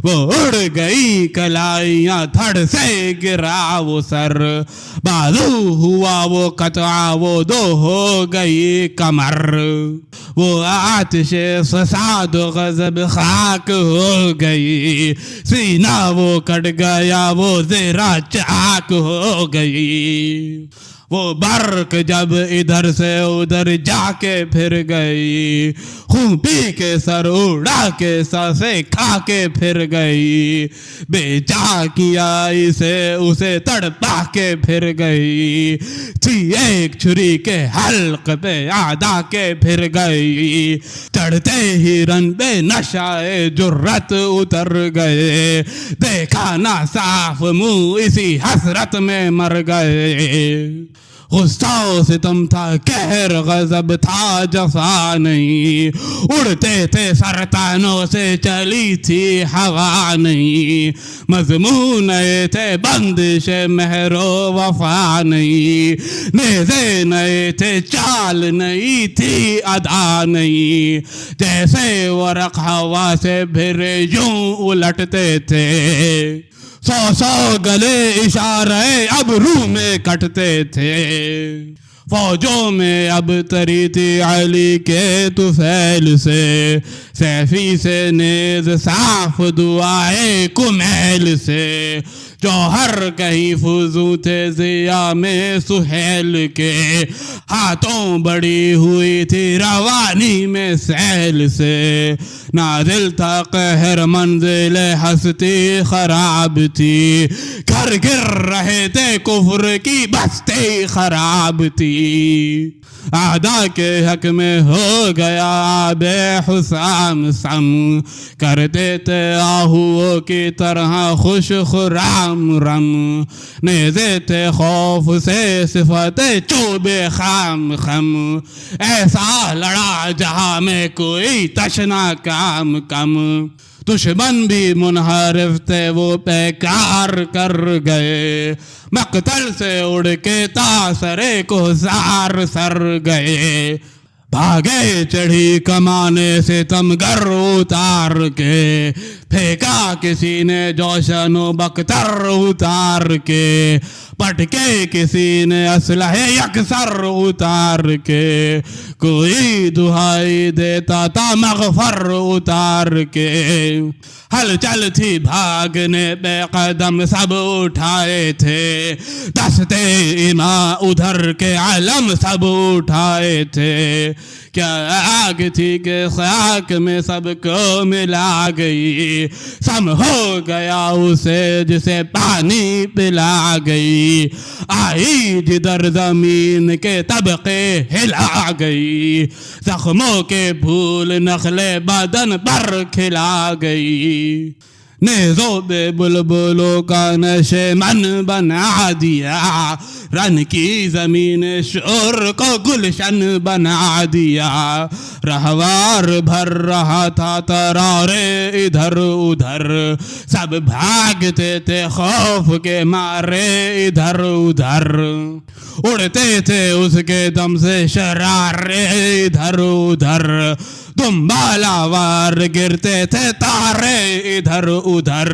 وہ اڑ گئی کلائیاں تھڑ سے گرا وہ سر، بازو ہوا وہ قطع وہ دو ہو گئی کمر، وہ آتش فساد و غضب خاک ہو گئی، سینہ وہ کٹ گیا وہ زیرہ چاک ہو گئی، وہ برق جب ادھر سے ادھر جا کے پھر گئی، خون پی کے سر اڑا کے سانسیں کھا کے پھر گئی، بے چا کیا اسے تڑپا کے پھر گئی، تھی ایک چھری کے حلق پہ آدھا کے پھر گئی، چڑھتے ہی رن پہ نشائے جرت اتر گئے، دیکھا نہ صاف منہ اسی حسرت میں مر گئے، غصہ و ستم تھا قہر غضب تھا جفا نہیں، اڑتے تھے سرطانوں سے چلی تھی ہوا نہیں، مضمون نئے تھے بندش مہر و وفا نہیں، نیزے نئے تھے چال نہیں تھی ادا نہیں، جیسے ورق ہوا سے پھر یوں الٹتے تھے، سو سو گلے اشارے اب روح میں کٹتے تھے، فوجوں میں اب تری تھی علی کے طفیل سے، سیفی سے نیز صاف دعائے کمیل سے، جوہر کہیں فضو تھے ضیا میں سہیل کے، ہاتھوں بڑی ہوئی تھی روانی میں سیل سے، نازل تھا قہر منزل ہستی خراب تھی، گھر گر رہے تھے کفر کی بستی خراب تھی، اعداء کے حق میں ہو گیا بے حسام سم، کرتے تھے آہوؤں کی طرح خوش خرام رم، نیزے تھے خوف سے صفت چوبے خام خم، ایسا لڑا جہاں میں کوئی تشنا کام کم، دشمن بھی منحرف تھے وہ پیکار کر گئے، مقتل سے اڑ کے تاثرے کو زار سر گئے، بھاگے چڑھی کمانے سے تمگر اتار کے، پھینکا کسی نے جوشن و بختر اتار کے، پٹکے کسی نے اسلحے یکسر اتار کے، کوئی دہائی دیتا تھا مغفر اتار کے، ہلچل تھی بھاگنے پہ قدم سب اٹھائے تھے، دستے ایماں ادھر کے علم سب اٹھائے تھے، کیا آگ تھی کہ خاک میں سب کو ملا گئی، سم ہو گیا اسے جسے پانی پلا گئی، آئی جدھر زمین کے طبقے ہلا گئی، زخموں کے پھول نخلے بدن پر کھلا گئی، نیزوں پہ بلبلوں کا نشے من بنا دیا، رن کی زمین شور کو گلشن بنا دیا، رہوار بھر رہا تھا ترارے ادھر ادھر، سب بھاگتے تھے خوف کے مارے ادھر ادھر، اڑتے تھے اس کے دم سے شرارے ادھر ادھر، تم بالا وار گرتے تھے تارے ادھر ادھر،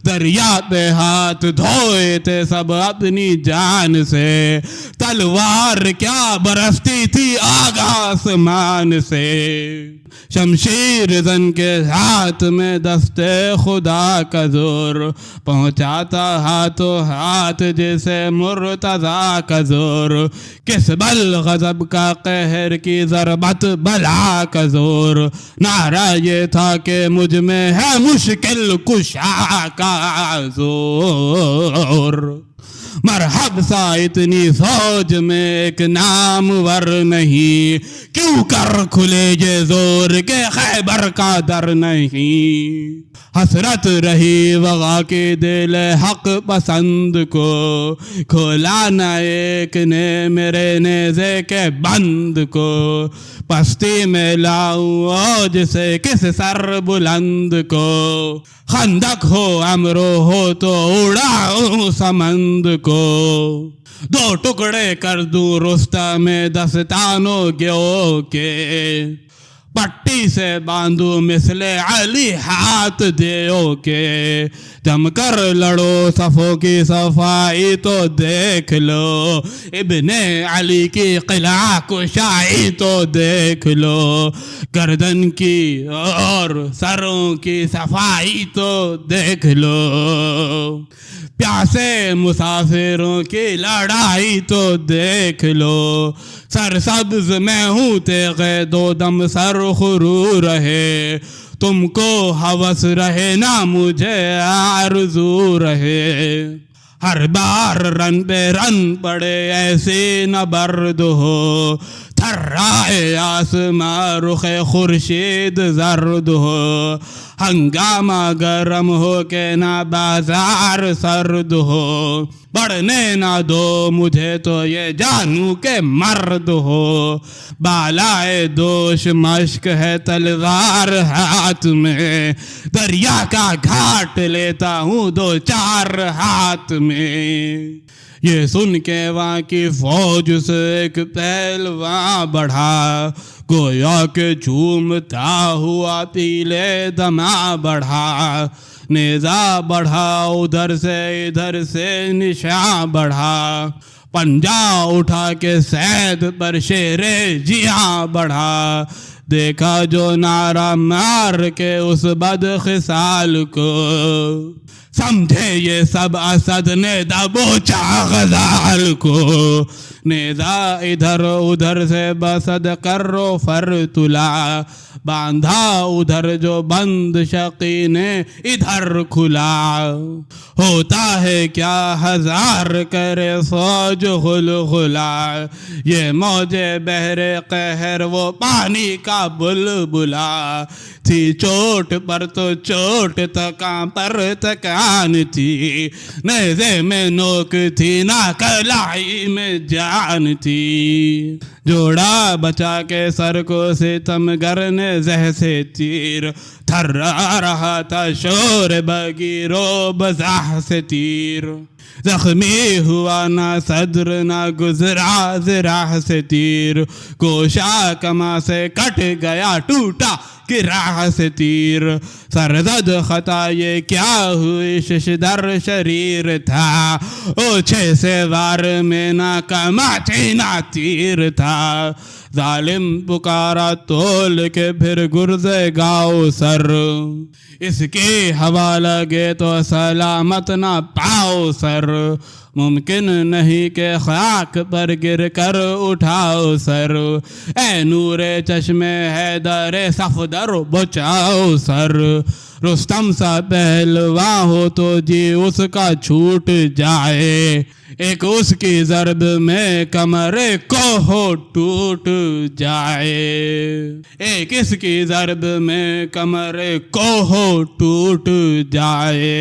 دریا پہ ہاتھ دھوئے تھے سب اپنی جان سے، تلوار کیا برستی تھی آگ آسمان سے، شمشیر زن کے ہاتھ میں دستے خدا کا زور، پہنچاتا ہاتھوں ہاتھ جیسے مرتضیٰ کا زور، کس بل غضب کا قہر کی ضربت بلا کا زور، نعرہ یہ تھا کہ مجھ میں ہے مشکل کشا کا زور، مرحب سا اتنی فوج میں ایک نامور نہیں، کیوں کر کھلے یہ زور کے خیبر کا در نہیں، حسرت رہی وغا کے دل حق پسند کو، کھولا نہ ایک نے میرے نیزے کے بند کو، پستی میں لاؤں اوج سے کس سر بلند کو، خندق ہو امرو ہو تو اڑاؤں سمند کو، دو ٹکڑے کر دوں رستم دستانوں گیو کے، پٹی سے باندھو مثل علی ہاتھ دیو کے، جم کر لڑو صفوں کی صفائی تو دیکھ لو، ابن علی کی قلعہ کشائی تو دیکھ لو، گردن کی اور سروں کی صفائی تو دیکھ لو، پیاسے مسافروں کی لڑائی تو دیکھ لو، سرسبز میں ہوں تیغ دو دم سر خرو رہے، تم کو ہوس رہے نہ مجھے آرزو رہے، ہر بار رن پہ رن پڑے ایسی نہ برد ہو، تھرائے آسماں رخ خورشید زرد ہو، ہنگامہ گرم ہو کے نہ بازار سرد ہو، بڑھنے نہ دو مجھے تو یہ جانوں کہ مرد ہو، بالائے دوش مشک ہے تلوار ہاتھ میں، دریا کا گھاٹ لیتا ہوں دو چار ہاتھ میں، یہ سن کے وہاں کی فوج سے ایک پہلواں بڑھا، گویا کہ جھومتا ہوا پیلے دما بڑھا، نیزہ بڑھا ادھر سے ادھر سے نشاں بڑھا، پنجا اٹھا کے سید پر شیر جیاں بڑھا، دیکھا جو نعرہ مار کے اس بد خصال کو، سمجھے یہ سب اسد نے دبوچا غزال کو، نیزہ ادھر ادھر سے بسد کرو فر تلا، باندھا ادھر جو بند شقی نے ادھر کھلا، ہوتا ہے کیا ہزار کرے فوج غلغلہ، یہ موج بحر قہر وہ پانی کا بلبلا، تھی چوٹ پر تو چوٹ تکاں پر تکان تھی، نیزے میں نوک تھی نہ کلائی میں جان تھی، جوڑا بچا کے سر کو ستم گر نے زہ سے تیر، تھرا رہا تھا شور بگیرو بزاح سے تیر، زخمی ہوا نہ صدر نہ گزرا زراح سے تیر، کوشا کما سے کٹ گیا ٹوٹا کہ راہ سے تیر، سرزد خطا یہ کیا ہوئی ششدر شریر تھا، اوچھے سے وار میں نہ کماچے نہ تیر تھا، ظالم پکارا تول کے پھر گرزے گاؤ سر، اس کی ہوا لگے تو سلامت نہ پاؤ سر، ممکن نہیں کہ خاک پر گر کر اٹھاؤ سر، اے نور چشم حیدر صفدر بچاؤ سر، رستم سا پہلواں ہو تو جی اس کا چھوٹ جائے، ایک اس کی ضرب میں کمر کوہ ٹوٹ جائے، ایک اس کی ضرب میں کمر کوہ ٹوٹ جائے۔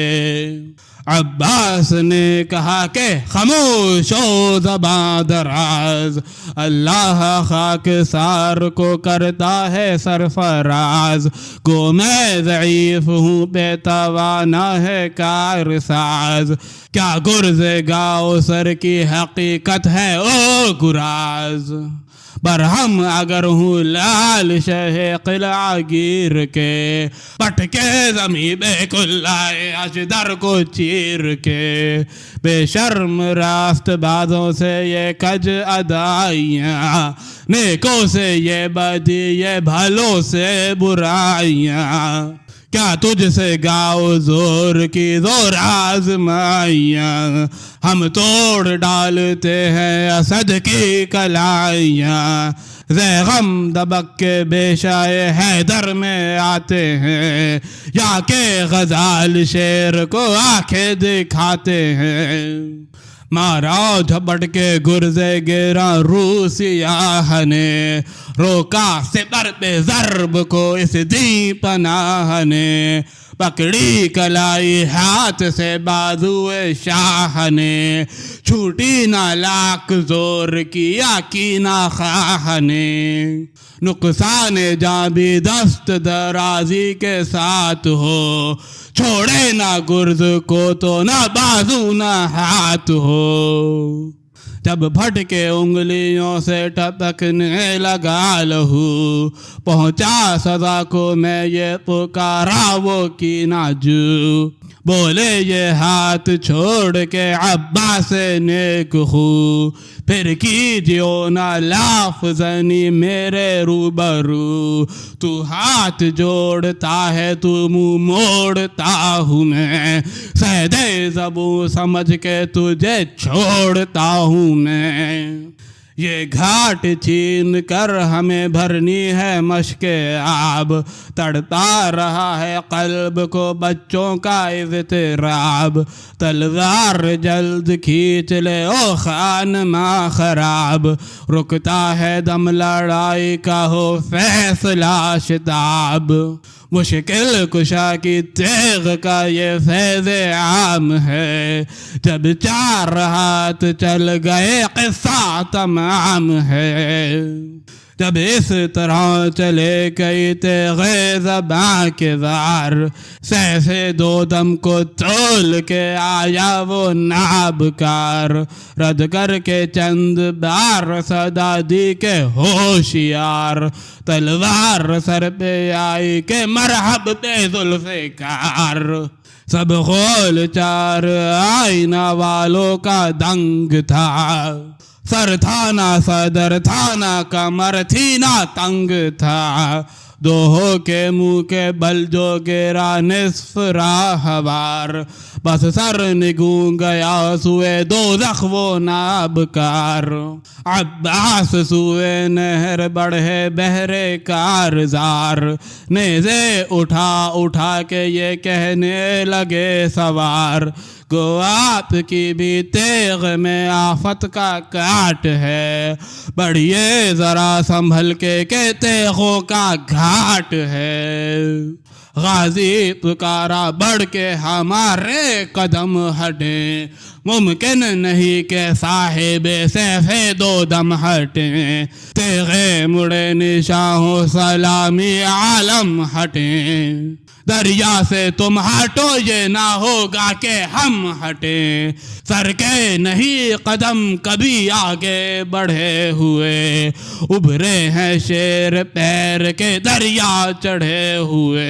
عباس نے کہا کہ خاموش ہو زباں دراز، اللہ خاک سار کو کرتا ہے سرفراز، گو میں ضعیف ہوں بے توانا ہے کار ساز، کیا گرز گاؤ سر کی حقیقت ہے او گراز، برہم اگر ہوں لال شہ قلعہ گیر کے، پٹ کے زمیں بے کلائے اشدر کو چیر کے، بے شرم راست بازوں سے یہ کج ادائیاں، نیکوں سے یہ بدی یہ بھلوں سے برائیاں، کیا تجھ سے گاؤ زور کی زور آزمائیاں، ہم توڑ ڈالتے ہیں اسد کی کلائیاں، غم دبک کے بیشائے حیدر میں آتے ہیں، یا کہ غزال شیر کو آنکھیں دکھاتے ہیں، مارا جھپٹ کے گرزے گرا روسیاہ نے، روکا سپر پہ ضرب کو اس دی پناہ نے، پکڑی کلائی ہاتھ سے بازوئے شاہ نے، چھوٹی نہ لاکھ زور کیا کی نہ خواہ نے، نقصان جاں بھی دست درازی کے ساتھ ہو، چھوڑے نہ گرز کو تو نہ بازو نہ ہاتھ ہو، جب پھٹ کے انگلیوں سے ٹپکنے لگا لہو، پہنچا سزا کو میں یہ پکارا وہ کی نہ جو، بولے یہ ہاتھ چھوڑ کے عباس نیک خو، پھر کیجیو نہ لاف زنی میرے روبرو، تو ہاتھ جوڑتا ہے تو منہ موڑتا ہوں میں، سیدے زبوں سمجھ کے تجھے چھوڑتا ہوں میں، یہ گھاٹ چھین کر ہمیں بھرنی ہے مشق آب، تڑپا رہا ہے قلب کو بچوں کا اضطراب، تلوار جلد کھینچ لے او خان ماں خراب، رکتا ہے دم لڑائی کا ہو فیصلہ شتاب، مشکل کشا کی تیغ کا یہ فیض عام ہے، جب چار ہاتھ چل گئے قصہ تمام ہے، جب اس طرح چلے کئی تیغ زباں کے زار، سے دو دم کو تول کے آیا وہ نابکار، رد کر کے چند بار صدا دی کے ہوشیار، تلوار سر پہ آئی کہ مرحب بے ذوالفقار، سب غول چار آئینہ والوں کا دنگ تھا، سر تھا نہ صدر تھا نہ کمر تھی نہ تنگ تھا، دوہوں کے منہ کے بل جو گرا نصف راہوار، بس سر نگوں گیا سوئے دوزخ وہ نابکار، عباس سوئے نہر بڑھے بہرے کارزار، نیزے اٹھا اٹھا کے یہ کہنے لگے سوار، گو آپ کی بھی تیغ میں آفت کا کاٹ ہے، بڑھیے ذرا سنبھل کے کہ تیغوں کا گھاٹ ہے، غازی پکارا بڑھ کے ہمارے قدم ہٹیں، ممکن نہیں کہ صاحب سیف دو دم ہٹیں، تیغے مڑے نشاں ہو سلامی عالم ہٹیں، دریا سے تم ہٹو یہ نہ ہوگا کہ ہم ہٹیں، سر کے نہیں قدم کبھی آگے بڑھے ہوئے، ابھرے ہیں شیر پیر کے دریا چڑھے ہوئے،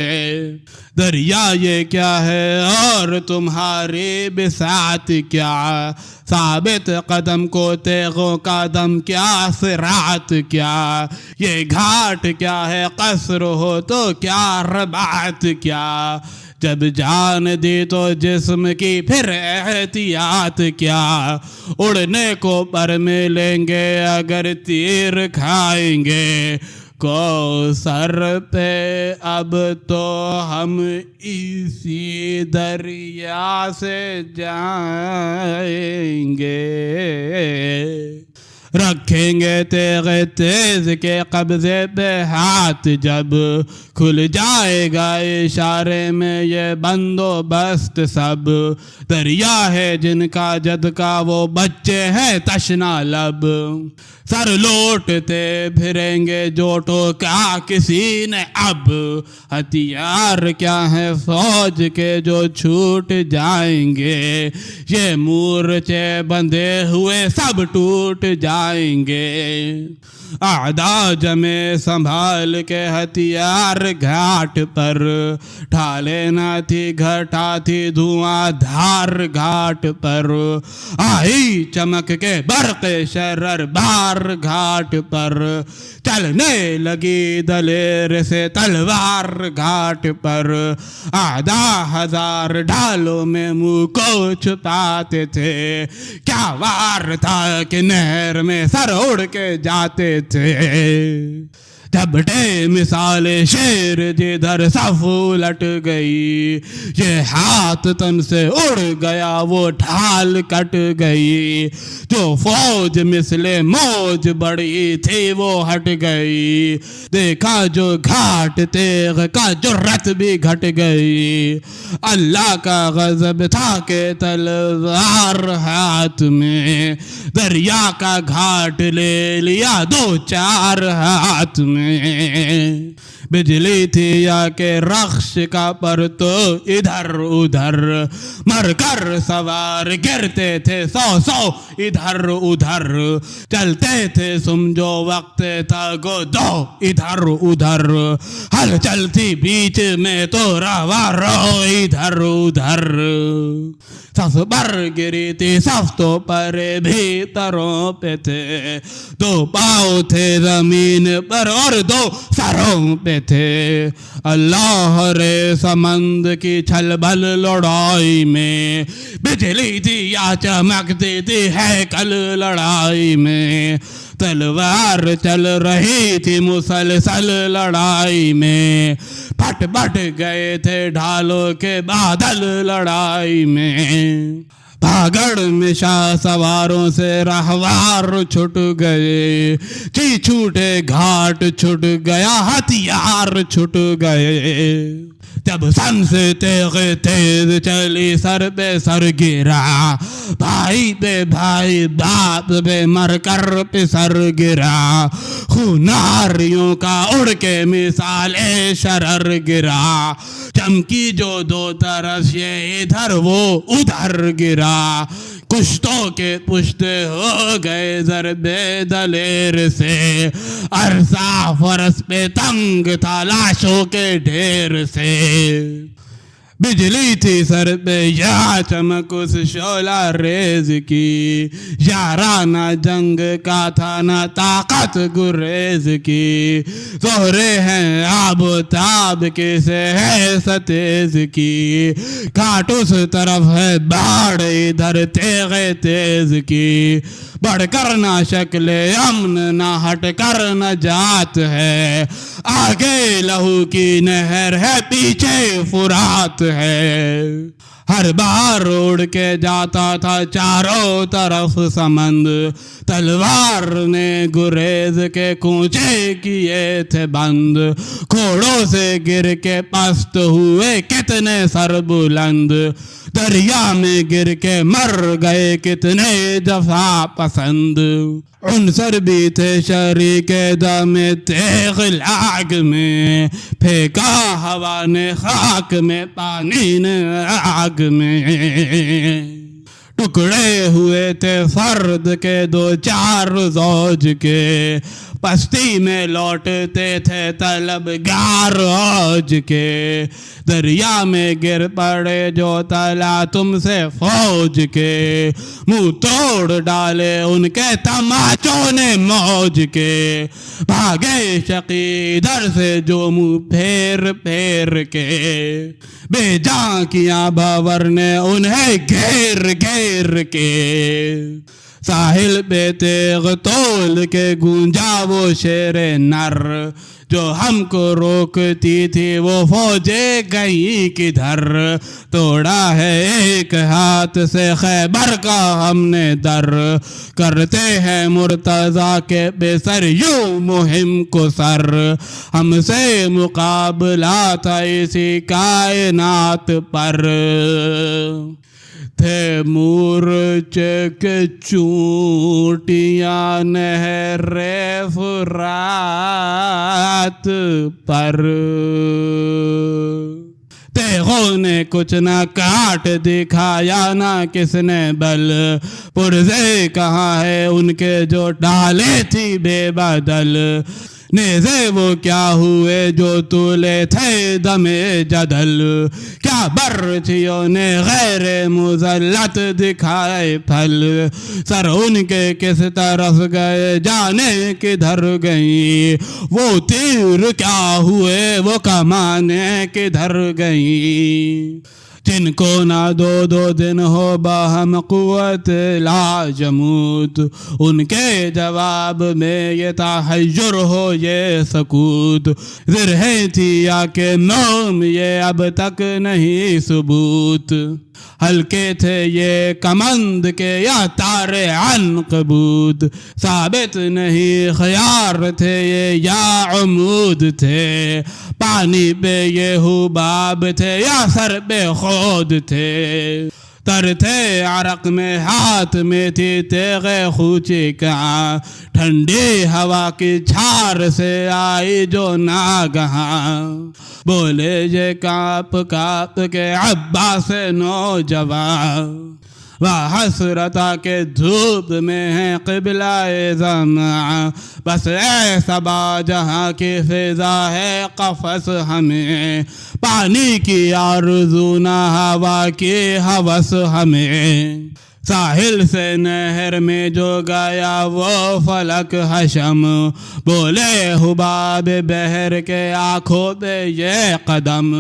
دریا یہ کیا ہے اور تمہاری بساط کیا، ثابت قدم کو تیغوں کا دم کیا، صراط کیا، یہ گھاٹ کیا ہے، قصر ہو تو کیا، رباط کیا، جب جان دی تو جسم کی پھر احتیاط کیا، اڑنے کو پر ملیں گے اگر تیر کھائیں گے، کو سر پہ اب تو ہم اسی دریا سے جائیں گے، رکھیں گے تیغ تیز کے قبضے پہ ہاتھ، جب کھل جائے گا اشارے میں یہ بندوبست، سب دریا ہے جن کا جد کا وہ بچے ہیں تشنا لب، سر لوٹتے پھریں گے جو ٹوکا کسی نے اب، ہتھیار کیا ہے فوج کے جو چھوٹ جائیں گے، یہ مورچے بندھے ہوئے سب ٹوٹ جائیں گے، اعداء جمے سنبھال کے ہتھیار گھاٹ پر، ڈھالے نہ تھی گھٹا تھی دھواں دھار گھاٹ پر، آئی چمک کے برق شرر بار گھاٹ پر، چلنے لگی دلیر سے تلوار گھاٹ پر، اعداء ہزار ڈھالوں میں منہ کو چھپاتے تھے، کیا وار تھا کہ نہر میں سر اڑ کے جاتے تھے، جھپٹے مثال شیر جدھر صف الٹ گئی، یہ ہاتھ تن سے اڑ گیا وہ ڈھال کٹ گئی، جو فوج مثل موج بڑی تھی وہ ہٹ گئی، دیکھا جو گھاٹ تیغ کا جرت بھی گھٹ گئی، اللہ کا غضب تھا کہ تلوار ہاتھ میں، دریا کا گھاٹ لے لیا دو چار ہاتھ میں، بجلی تھی یا کہ رخش کا پر تو ادھر ادھر، مر کر سوار گرتے تھے سو سو ادھر ادھر، چلتے تھے سمجھو وقت تھا گو دو ادھر ادھر، ہل چلتی بیچ میں تو روا رو ادھر ادھر، صف پر گری تھی صف تو پر بھی تروں پہ تھے، دو پاؤں تھے زمین پر اور دو سروں پہ تھے، اللہ رے سمند کی چھل بل لڑائی میں، بجلی تھی یا چمکتی تھی ہیکل لڑائی میں، تلوار چل رہی تھی مسلسل لڑائی میں، پھٹ پھٹ گئے تھے ڈھالوں کے بادل لڑائی میں، بھاگڑ میں شاہ سواروں سے رہوار چھٹ گئے، چی چھوٹے گھاٹ چھٹ گیا ہتھیار چھٹ گئے، جب سن سے تیغ تیز چلی سر پہ سر گرا، بھائی پہ بھائی باپ پہ مر کر پہ سر گرا، خوناریوں کا اڑ کے مثال شرر گرا، چمکی جو دو طرف یہ ادھر وہ ادھر گرا، کشتوں کے پشت ہو گئے ضرب دلیر سے، عرصہ فرس پہ تنگ تھا لاشوں کے ڈھیر سے، بجلی تھی سر پہ یا چمک اس شعلہ ریز کی، یارانہ جنگ کا تھا نہ طاقت گریز کی، زہرے ہیں آب و تاب کسے ہے ستیز کی، گھاٹ اس طرف ہے باڑ ادھر تیغ تیز کی، بڑھ کر نہ شکل امن نہ ہٹ کر نہ جات ہے، آگے لہو کی نہر ہے پیچھے فرات ہے، ہر بار اڑ کے جاتا تھا چاروں طرف سمند، تلوار نے گریز کے کونچے کیے تھے بند، گھوڑوں سے گر کے پست ہوئے کتنے سر بلند، دریا میں گر کے مر گئے کتنے جفا پسند، عنصر بھی تھے شریک دم تیغ لاگ میں، پھینکا ہوا نے خاک میں پانی نے آگ میں، ٹکڑے ہوئے تھے فرد کے دو چار زوج کے، پستی میں لوٹتے تھے طلبگار اوج کے، دریا میں گر پڑے جو تلا تم سے فوج کے، منہ توڑ ڈالے ان کے تماچوں نے موج کے، بھاگے شقی در سے جو منہ پھیر پھیر کے، بے جاں کیا بھور نے انہیں گھیر گھیر کے، ساحل پہ تیغ تول کے گونجا وہ شیر نر، جو ہم کو روکتی تھی وہ فوجیں گئی کدھر، توڑا ہے ایک ہاتھ سے خیبر کا ہم نے در، کرتے ہیں مرتضیٰ کے بے سر یوں مہم کو سر، ہم سے مقابلہ تھا اسی کائنات پر، تھے مورچے کے چونٹیاں نہر فرات پر، تیغوں نے کچھ نہ کاٹ دکھایا نہ کس نے بل، پرزے کہاں ہے ان کے جو ڈالے تھی بے بدل، نیزے وہ کیا ہوئے جو تولے تھے دم جدل، کیا برچھیوں نے غیر مذلت دکھائے پھل، سر ان کے کس طرف گئے جانے کدھر گئیں، وہ تیر کیا ہوئے وہ کمانیں کدھر گئیں، جن کو نہ دو دن ہو باہم قوت لا جمود، ان کے جواب میں یہ تحیر ہو یہ سکوت، زرہیں تھی یا کہ نوم یہ اب تک نہیں ثبوت، ہلکے تھے یہ کمند کے یا تار عنقبود، ثابت نہیں خیار تھے یہ یا عمود تھے، پانی پہ یہ حباب تھے یا سر پہ خود تھے، تر تھے عرق میں ہاتھ میں تھی تیغ خوچی کا، ٹھنڈی ہوا کی جھار سے آئی جو ناگہاں، بولے یہ کانپ کانپ کے عباس نوجوان، حسرتا کے دھوپ میں ہے قبلہ زماں، بس اے صبا جہاں کی فضا ہے قفس ہمیں، پانی کی آرزو نہ ہوا کی ہوس ہمیں، ساحل سے نہر میں جو گیا وہ فلک حشم، بولے حباب بحر کے آنکھوں پہ یہ قدم،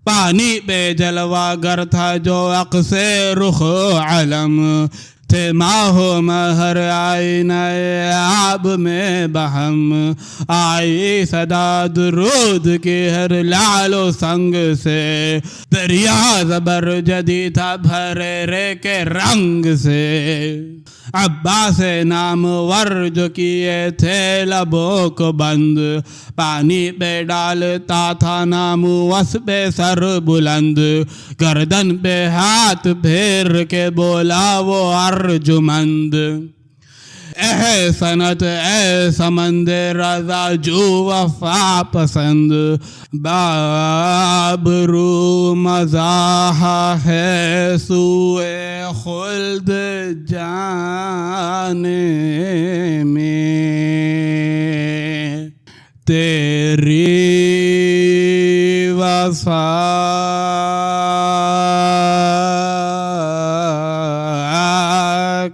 پانی پہ جلوہ گر تھا جو عکس رخ علم، تھے ماہ و مہر آئینہ آب میں بہم، آئی صدا درود کی ہر لعل و سنگ سے، دریا زبرجدی تھا بھرے رے کے رنگ سے، عباس نامور جو کیے تھے لبوں کو بند، پانی پہ ڈالتا تھا ناموس پہ سر بلند، گردن پہ ہاتھ پھیر کے بولا وہ ارجمند، اے سنت اے سمند رضا جو وفا پسند، باب رو مزاح ہے سوئے خلد جانے میں، تیری وفا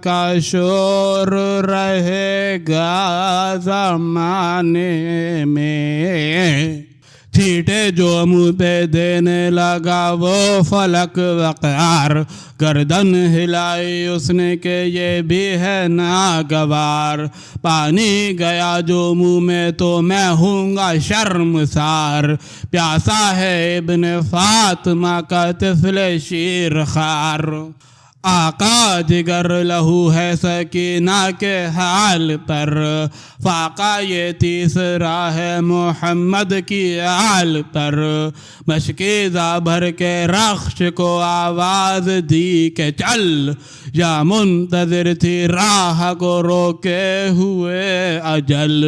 کا شور رہے گا زمانے میں، چھیٹے جو منہ پہ دینے لگا وہ فلک وقار، گردن ہلائی اس نے کہ یہ بھی ہے ناگوار، پانی گیا جو منہ میں تو میں ہوں گا شرمسار، پیاسا ہے ابن فاطمہ کا طفل شیر خار، آقا جگر لہو ہے سکینہ کے حال پر، فاقہ یہ تیسرا ہے محمد کی آل پر، مشکیزہ بھر کے رخش کو آواز دی کہ چل، یا منتظر تھی راہ کو روکے ہوئے اجل،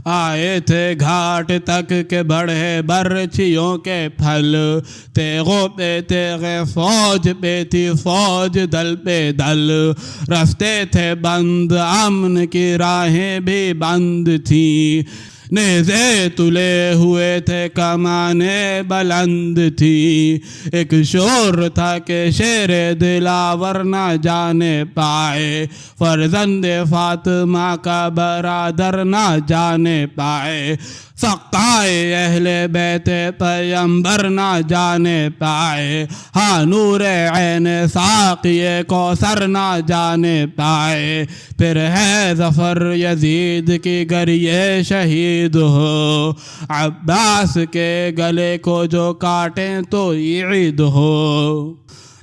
آئے تھے گھاٹ تک کے بڑھے برچھیوں کے پھل، تیغوں پہ تیغے فوج پہ تھی فوج دل پہ دل، رستے تھے بند امن کی راہیں بھی بند تھیں، نیزے تلے ہوئے تھے کمانیں بلند تھی، ایک شور تھا کہ شیر دلاور نہ جانے پائے، فرزند فاطمہ کا برادر نہ جانے پائے، سقائے اہل بیت پیمبر نہ جانے پائے، ہاں نور عین ساقی کوثر نہ جانے پائے، پھر ہے ظفر یزید کی گر یہ شہید ہو، عباس کے گلے کو جو کاٹیں تو عید ہو،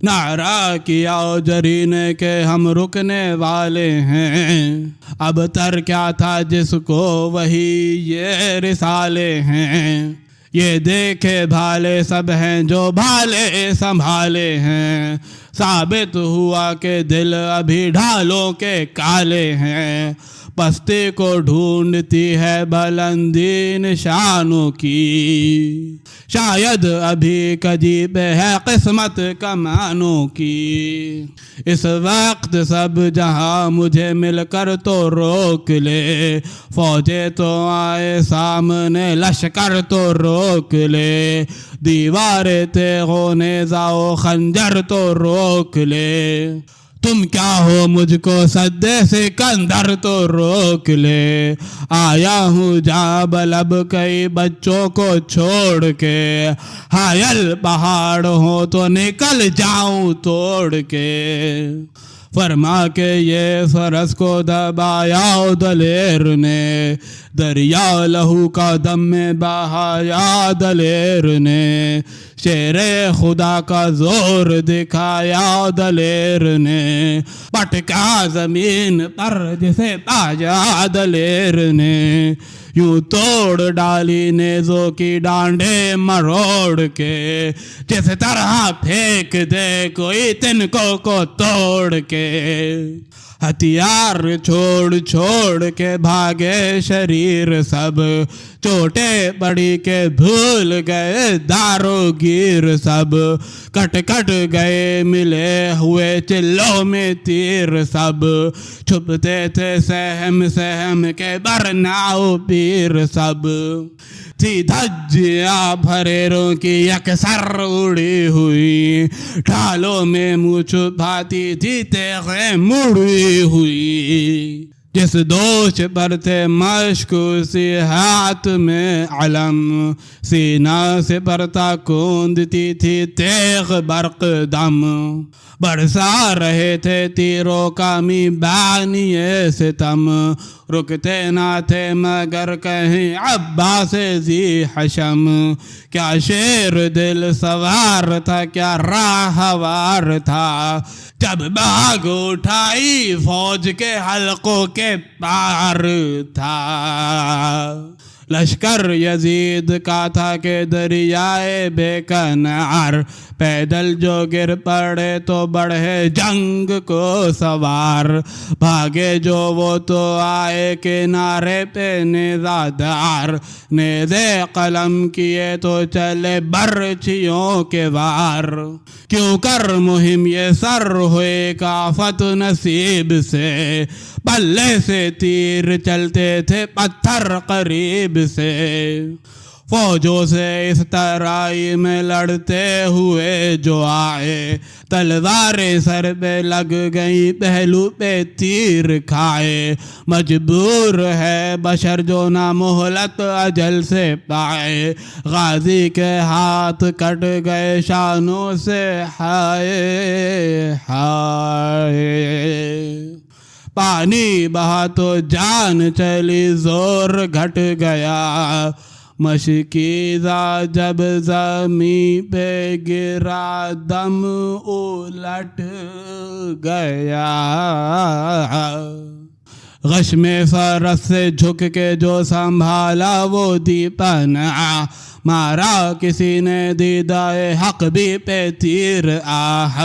نعرہ کیا جری نے کہ ہم رکنے والے ہیں، اب تر کیا تھا جس کو وہی یہ رسالے ہیں، یہ دیکھے بھالے سب ہیں جو بھالے سنبھالے ہیں، ثابت ہوا کہ دل ابھی ڈھالوں کے کالے ہیں، پستی کو ڈھونڈتی ہے بلندی نشانوں کی، شاید ابھی کجی پہ ہے قسمت کمانوں کی، اس وقت سب جہاں مجھے مل کر تو روک لے، فوجیں تو آئے سامنے لشکر تو روک لے، دیوار تیغوں نیزہ و خنجر تو روک لے، تم کیا ہو مجھ کو سدے سکندر تو روک لے، آیا ہوں جہاں بلب کئی بچوں کو چھوڑ کے، حائل پہاڑ ہو تو نکل جاؤں توڑ کے، فرما کے یہ فرس کو دبایا دلیر نے، دریا لہو کا دم میں بہایا دلیر نے، شیر خدا کا زور دکھایا دلیر نے، پٹکا زمین پر جسے پایا دلیر نے، یوں توڑ ڈالی نیزوں کی ڈانڈے مروڑ کے، جس طرح پھینک دے کوئی تنکوں کو توڑ کے، ہتھیار چھوڑ چھوڑ کے بھاگے شریر سب، چوٹیں پڑی کے بھول گئے دارو گیر سب، کٹ کٹ گئے ملے ہوئے چلوں میں تیر سب، چھپتے تھے سہم سہم کے برناؤ پیر سب، تھی دھجیاں پھریروں کی یکسر اڑی ہوئی، ڈھالوں میں منہ چھپاتی تھی تیغیں مڑی ہوئی، جس دوش پر تھے مشک اسی ہاتھ میں علم، سینہ سے پرتا کوندتی تھی تیغ برق دم، برسا رہے تھے تیروں کا می بانیے ستم، رکتے نہ تھے مگر کہیں عباس ذی حشم، کیا شیر دل سوار تھا کیا راہوار تھا، جب باغ اٹھائی فوج کے حلقوں کے پار تھا، لشکر یزید کا تھا کہ دریائے بے کنار، پیدل جو گر پڑے تو بڑھے جنگ کو سوار، بھاگے جو وہ تو آئے کنارے پہ نیزہ دار، نیزے قلم کیے تو چلے برچھیوں کے وار، کیوں کر مہم یہ سر ہوئے کافت نصیب سے، پلے سے تیر چلتے تھے پتھر قریب سے، فوجوں سے اس ترائی میں لڑتے ہوئے جو آئے، تلواریں سر پہ لگ گئی پہلو پہ تیر کھائے، مجبور ہے بشر جو نہ مہلت اجل سے پائے، غازی کے ہاتھ کٹ گئے شانوں سے ہائے ہائے، پانی بہا تو جان چلی زور گھٹ گیا، مشکیزہ جب زمین پہ گرا دم الٹ گیا، غش میں فرس سے جھک کے جو سنبھالا وہ دی پناہ، مارا کسی نے دیدہ حق بھی پہ تیر آہ،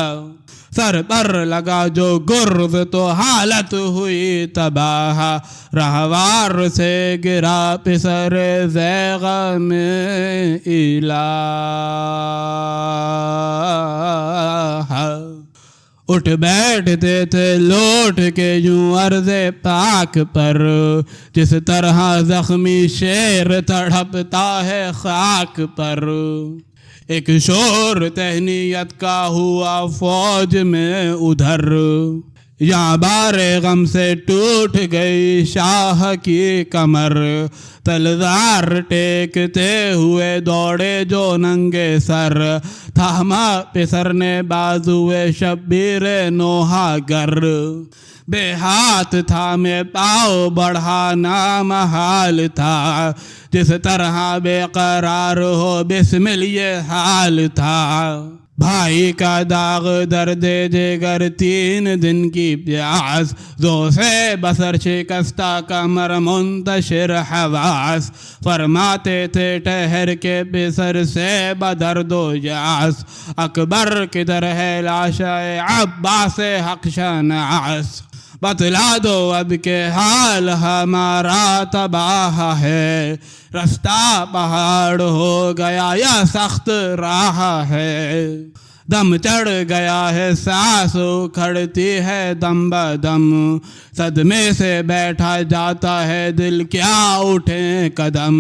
سر پر لگا جو گرز تو حالت ہوئی تباہ، رہوار سے گرا پسر زیغ میں الہ۔ اٹھ بیٹھتے تھے لوٹ کے یوں عرض پاک پر، جس طرح زخمی شیر تڑپتا ہے خاک پر۔ ایک شور تہنیت کا ہوا فوج میں ادھر، یہاں بار غم سے ٹوٹ گئی شاہ کی کمر۔ تلوار ٹیکتے ہوئے دوڑے جو ننگے سر، تھاما پسر نے بازوئے شبیر نوحہ گر۔ بے ہاتھ تھامے پاؤ بڑھانا محال تھا، جس طرح بے قرار ہو بسمل یہ حال تھا۔ بھائی کا داغ درد جگر 3 دن کی پیاس، زو سے بسر شکستہ کمر منتشر حواس۔ فرماتے تھے ٹھہر کے پسر سے بدرد و یاس، اکبر کدھر ہے لاش عباس حق شناس۔ بتلا دو اب کے حال ہمارا تباہ ہے، رستہ پہاڑ ہو گیا یا سخت راہ ہے۔ دم چڑھ گیا ہے سانس اکھڑتی ہے دم بدم، صدمے سے بیٹھا جاتا ہے دل کیا اٹھیں قدم۔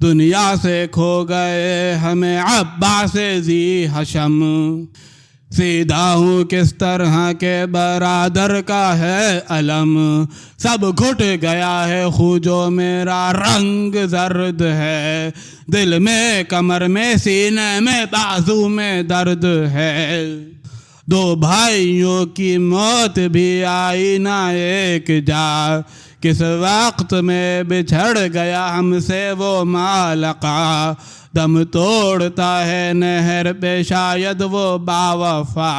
دنیا سے کھو گئے ہمیں عباس ذی حشم، سیدھا ہوں کس طرح کے برادر کا ہے علم۔ سب گھٹ گیا ہے خون جو میرا رنگ زرد ہے، دل میں کمر میں سینے میں بازو میں درد ہے۔ 2 بھائیوں کی موت بھی آئی نہ ایک جا، کس وقت میں بچھڑ گیا ہم سے وہ معلقہ۔ دم توڑتا ہے نہر پہ شاید وہ باوفا،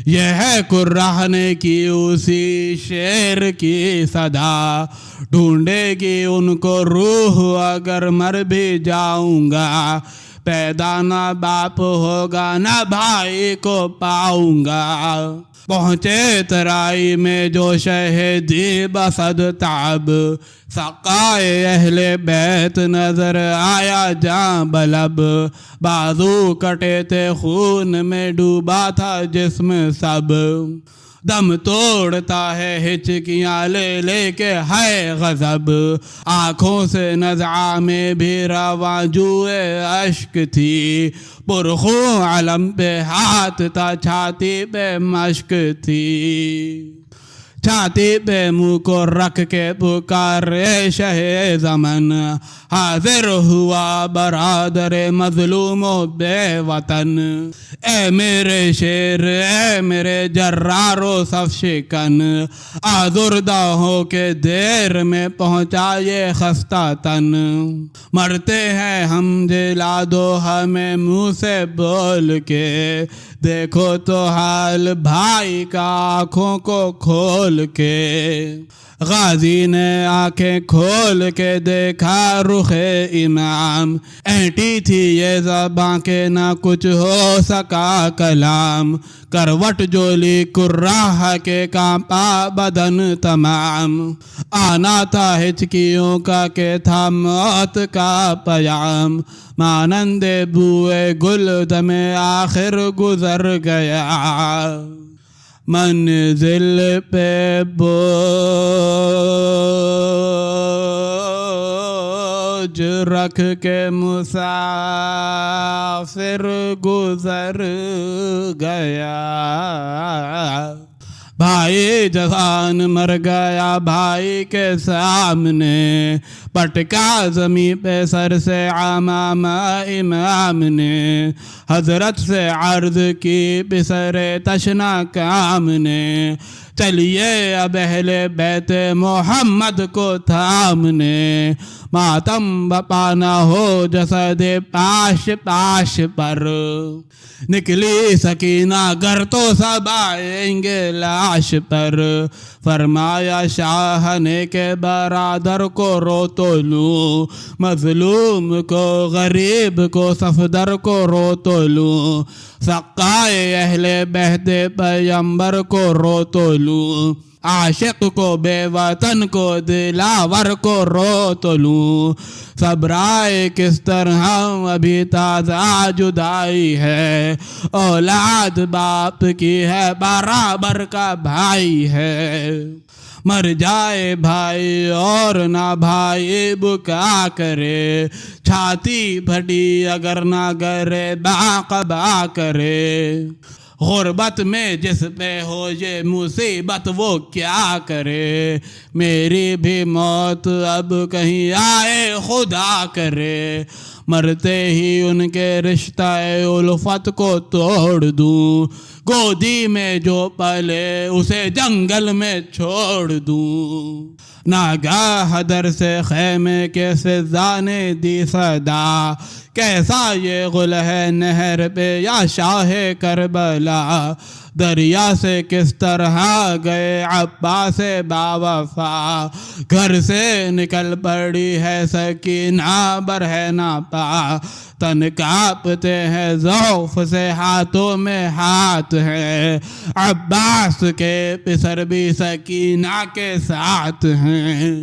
یہ ہے کرہ نے کی اسی شیر کی صدا۔ ڈھونڈے گی ان کو روح اگر مر بھی جاؤں گا، پیدا نہ باپ ہوگا نہ بھائی کو پاؤں گا۔ پہنچے ترائی میں جو شہیدی بصد تعب، سقائے اہل بیت نظر آیا جاں بلب۔ بازو کٹے تھے خون میں ڈوبا تھا جسم سب، دم توڑتا ہے ہچکیاں لے لے کے ہے غضب۔ آنکھوں سے نزعہ میں بھی رواں جوئے اشک تھی، پرخون علم پہ ہاتھ تھا چھاتی پہ مشک تھی۔ چھاتی پہ منہ کو رکھ کے پکارے شہ زمن، حاضر ہوا برادر مظلوم و بے وطن۔ اے میرے شیر اے میرے جرار و صف شکن، آزردہ ہو کے دیر میں پہنچا یہ خستہ تن۔ مرتے ہیں ہم جلا دو ہمیں منہ سے بول کے، دیکھو تو حال بھائی کا آنکھوں کو کھول کے۔ غازی نے آنکھیں کھول کے دیکھا رخ امام، اینٹی تھی یہ زباں کے نہ کچھ ہو سکا کلام۔ کروٹ جو لی کرہ کے کانپا بدن تمام، آنا تھا ہچکیوں کا کہ تھا موت کا پیام۔ مانند بوئے گل دم آخر گزر گیا، منزل پہ بوجھ رکھ کے مسافر گزر گیا۔ بھائی جوان مر گیا بھائی کے سامنے، پٹکا زمیں پہ سر سے امام امام نے۔ حضرت سے عرض کی بسر تشنا کام نے، چلیے اب اہل بیت محمد کو تھامنے، ماتم بپا نہ ہو جسد پاش پاش پر، نکلی سکینہ گر تو سب آئیں گے لاش پر، فرمایا شاہ نے کہ برادر کو رو تو لوں، مظلوم کو غریب کو صفدر کو رو تو لوں، سقائے اہل بیت پیمبر کو رو تو لوں، عاشق کو بے وطن کو دلاور کو رو تو لوں، صبرائے کس طرح ابھی تازہ جدائی ہے، اولاد باپ کی ہے برابر کا بھائی ہے، مر جائے بھائی اور نہ بھائی بکا کرے، چھاتی پھٹی اگر نہ گرے باقبا کرے، غربت میں جس پہ ہو یہ مصیبت وہ کیا کرے، میری بھی موت اب کہیں آئے خدا کرے، مرتے ہی ان کے رشتہ الفت کو توڑ دوں، گودی میں جو پلے اسے جنگل میں چھوڑ دوں، ناگاہ در سے خیمے کے فضا نے دی صدا، کیسا یہ غل ہے نہر پہ یا شاہ کربلا، دریا سے کس طرح گئے عباس باوفا، گھر سے نکل پڑی ہے سکینہ برہنہ پا، تن کانپتے ہیں ضعف سے ہاتھوں میں ہاتھ ہے، عباس کے پسر بھی سکینہ کے ساتھ ہیں،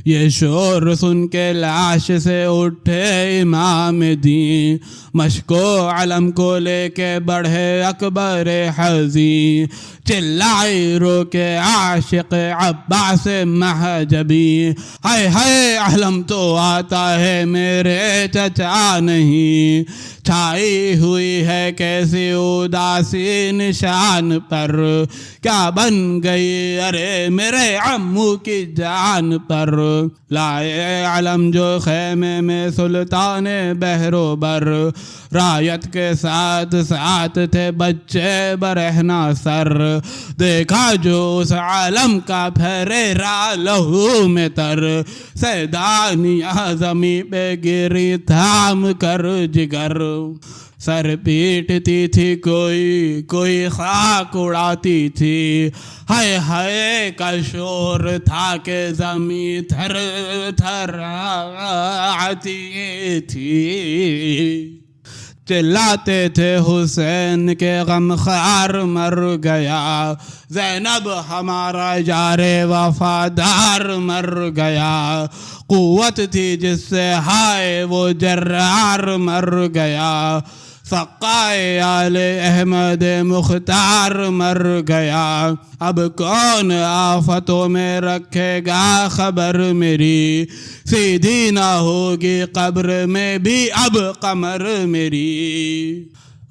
یہ شور سن کے لاش سے اٹھے امام دین، مشکو علم کو لے کے بڑھے اکبر حزین، چلائی رو کے عاشق عباس مہجبی، ہائے ہائے علم تو آتا ہے میرے چچا نہیں، چھائی ہوئی ہے کیسی اداسی نشان پر، کیا بن گئی ارے میرے عمو کی جان پر، لائے علم جو خیمے میں سلطان بحر و بر، رایت کے ساتھ ساتھ تھے بچے برہنہ سر، دیکھا جو اس عالم کا پھیرے را لہو میں تر، سیدانیہ زمیں پہ گری تھام کر جگر، سر پیٹتی تھی کوئی خاک اڑاتی تھی، ہائے ہائے کا شور تھا کہ زمین تھر تھر آتی تھی، چلاتے تھے حسین کے غم خار مر گیا، زینب ہمارا یار وفادار مر گیا، قوت تھی جس سے ہائے وہ جرار مر گیا، سقائے آل احمد مختار مر گیا، اب کون آفتوں میں رکھے گا خبر میری، سیدھی نہ ہوگی قبر میں بھی اب قمر میری،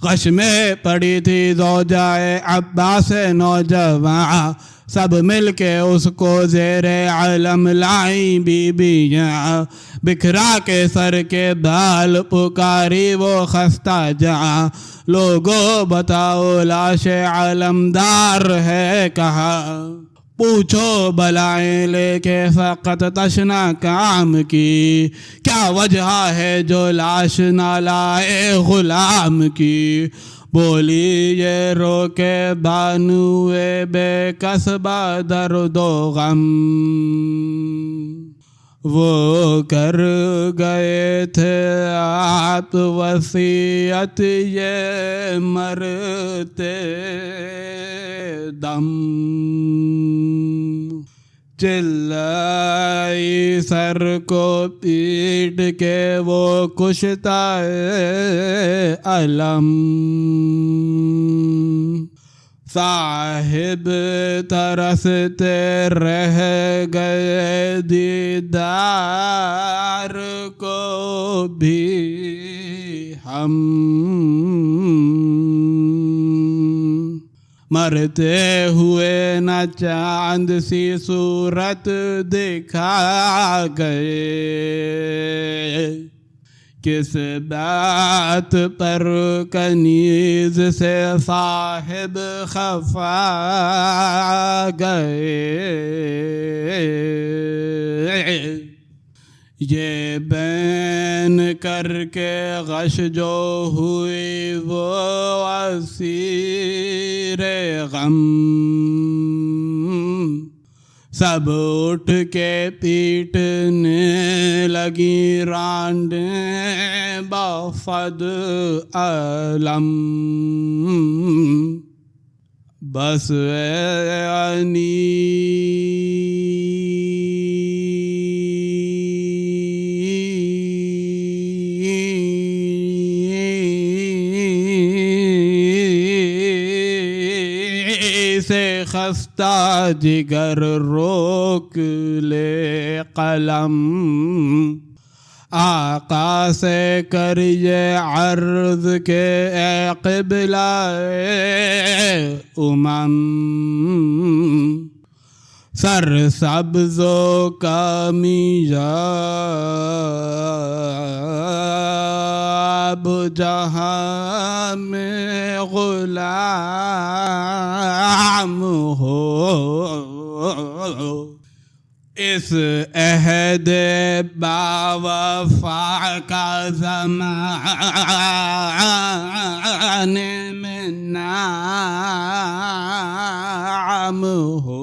غش میں پڑی تھی زوجہ عباس نوجواں، سب مل کے اس کو زیر علم لائیں بیویاں، بکھرا کے سر کے بال پکاری وہ خستہ جاں، لوگوں بتاؤ لاش علمدار ہے کہاں، پوچھو بلائیں لے کے فقط تشنا کام کی، کیا وجہ ہے جو لاش نہ لائے غلام کی، بولی یہ رو کے بانوئے بے کسبہ درد و غم، وہ کر گئے تھے آپ وصیت یہ مرتے دم، چلائی سر کو پیٹ کے وہ کشتا علم، صاحب ترستے رہ گئے دیدار کو بھی ہم، مرتے ہوئے نہ چاند سی صورت دکھا گئے، کس بات پر کنیز سے صاحب خفا گئے، یہ بین کر کے غش جو ہوئی وہ اسیر غم، سب اٹھ کے پیٹنے لگی رانڈیں بافد علم، بس سے خستہ جگر روک لے قلم، آقا سے کر یہ عرض کہ اے قبلہ امم، سر سبز و کامیاب جہاں میں غلام ہو، اس عہد باوفا کا زمانے میں نام ہو۔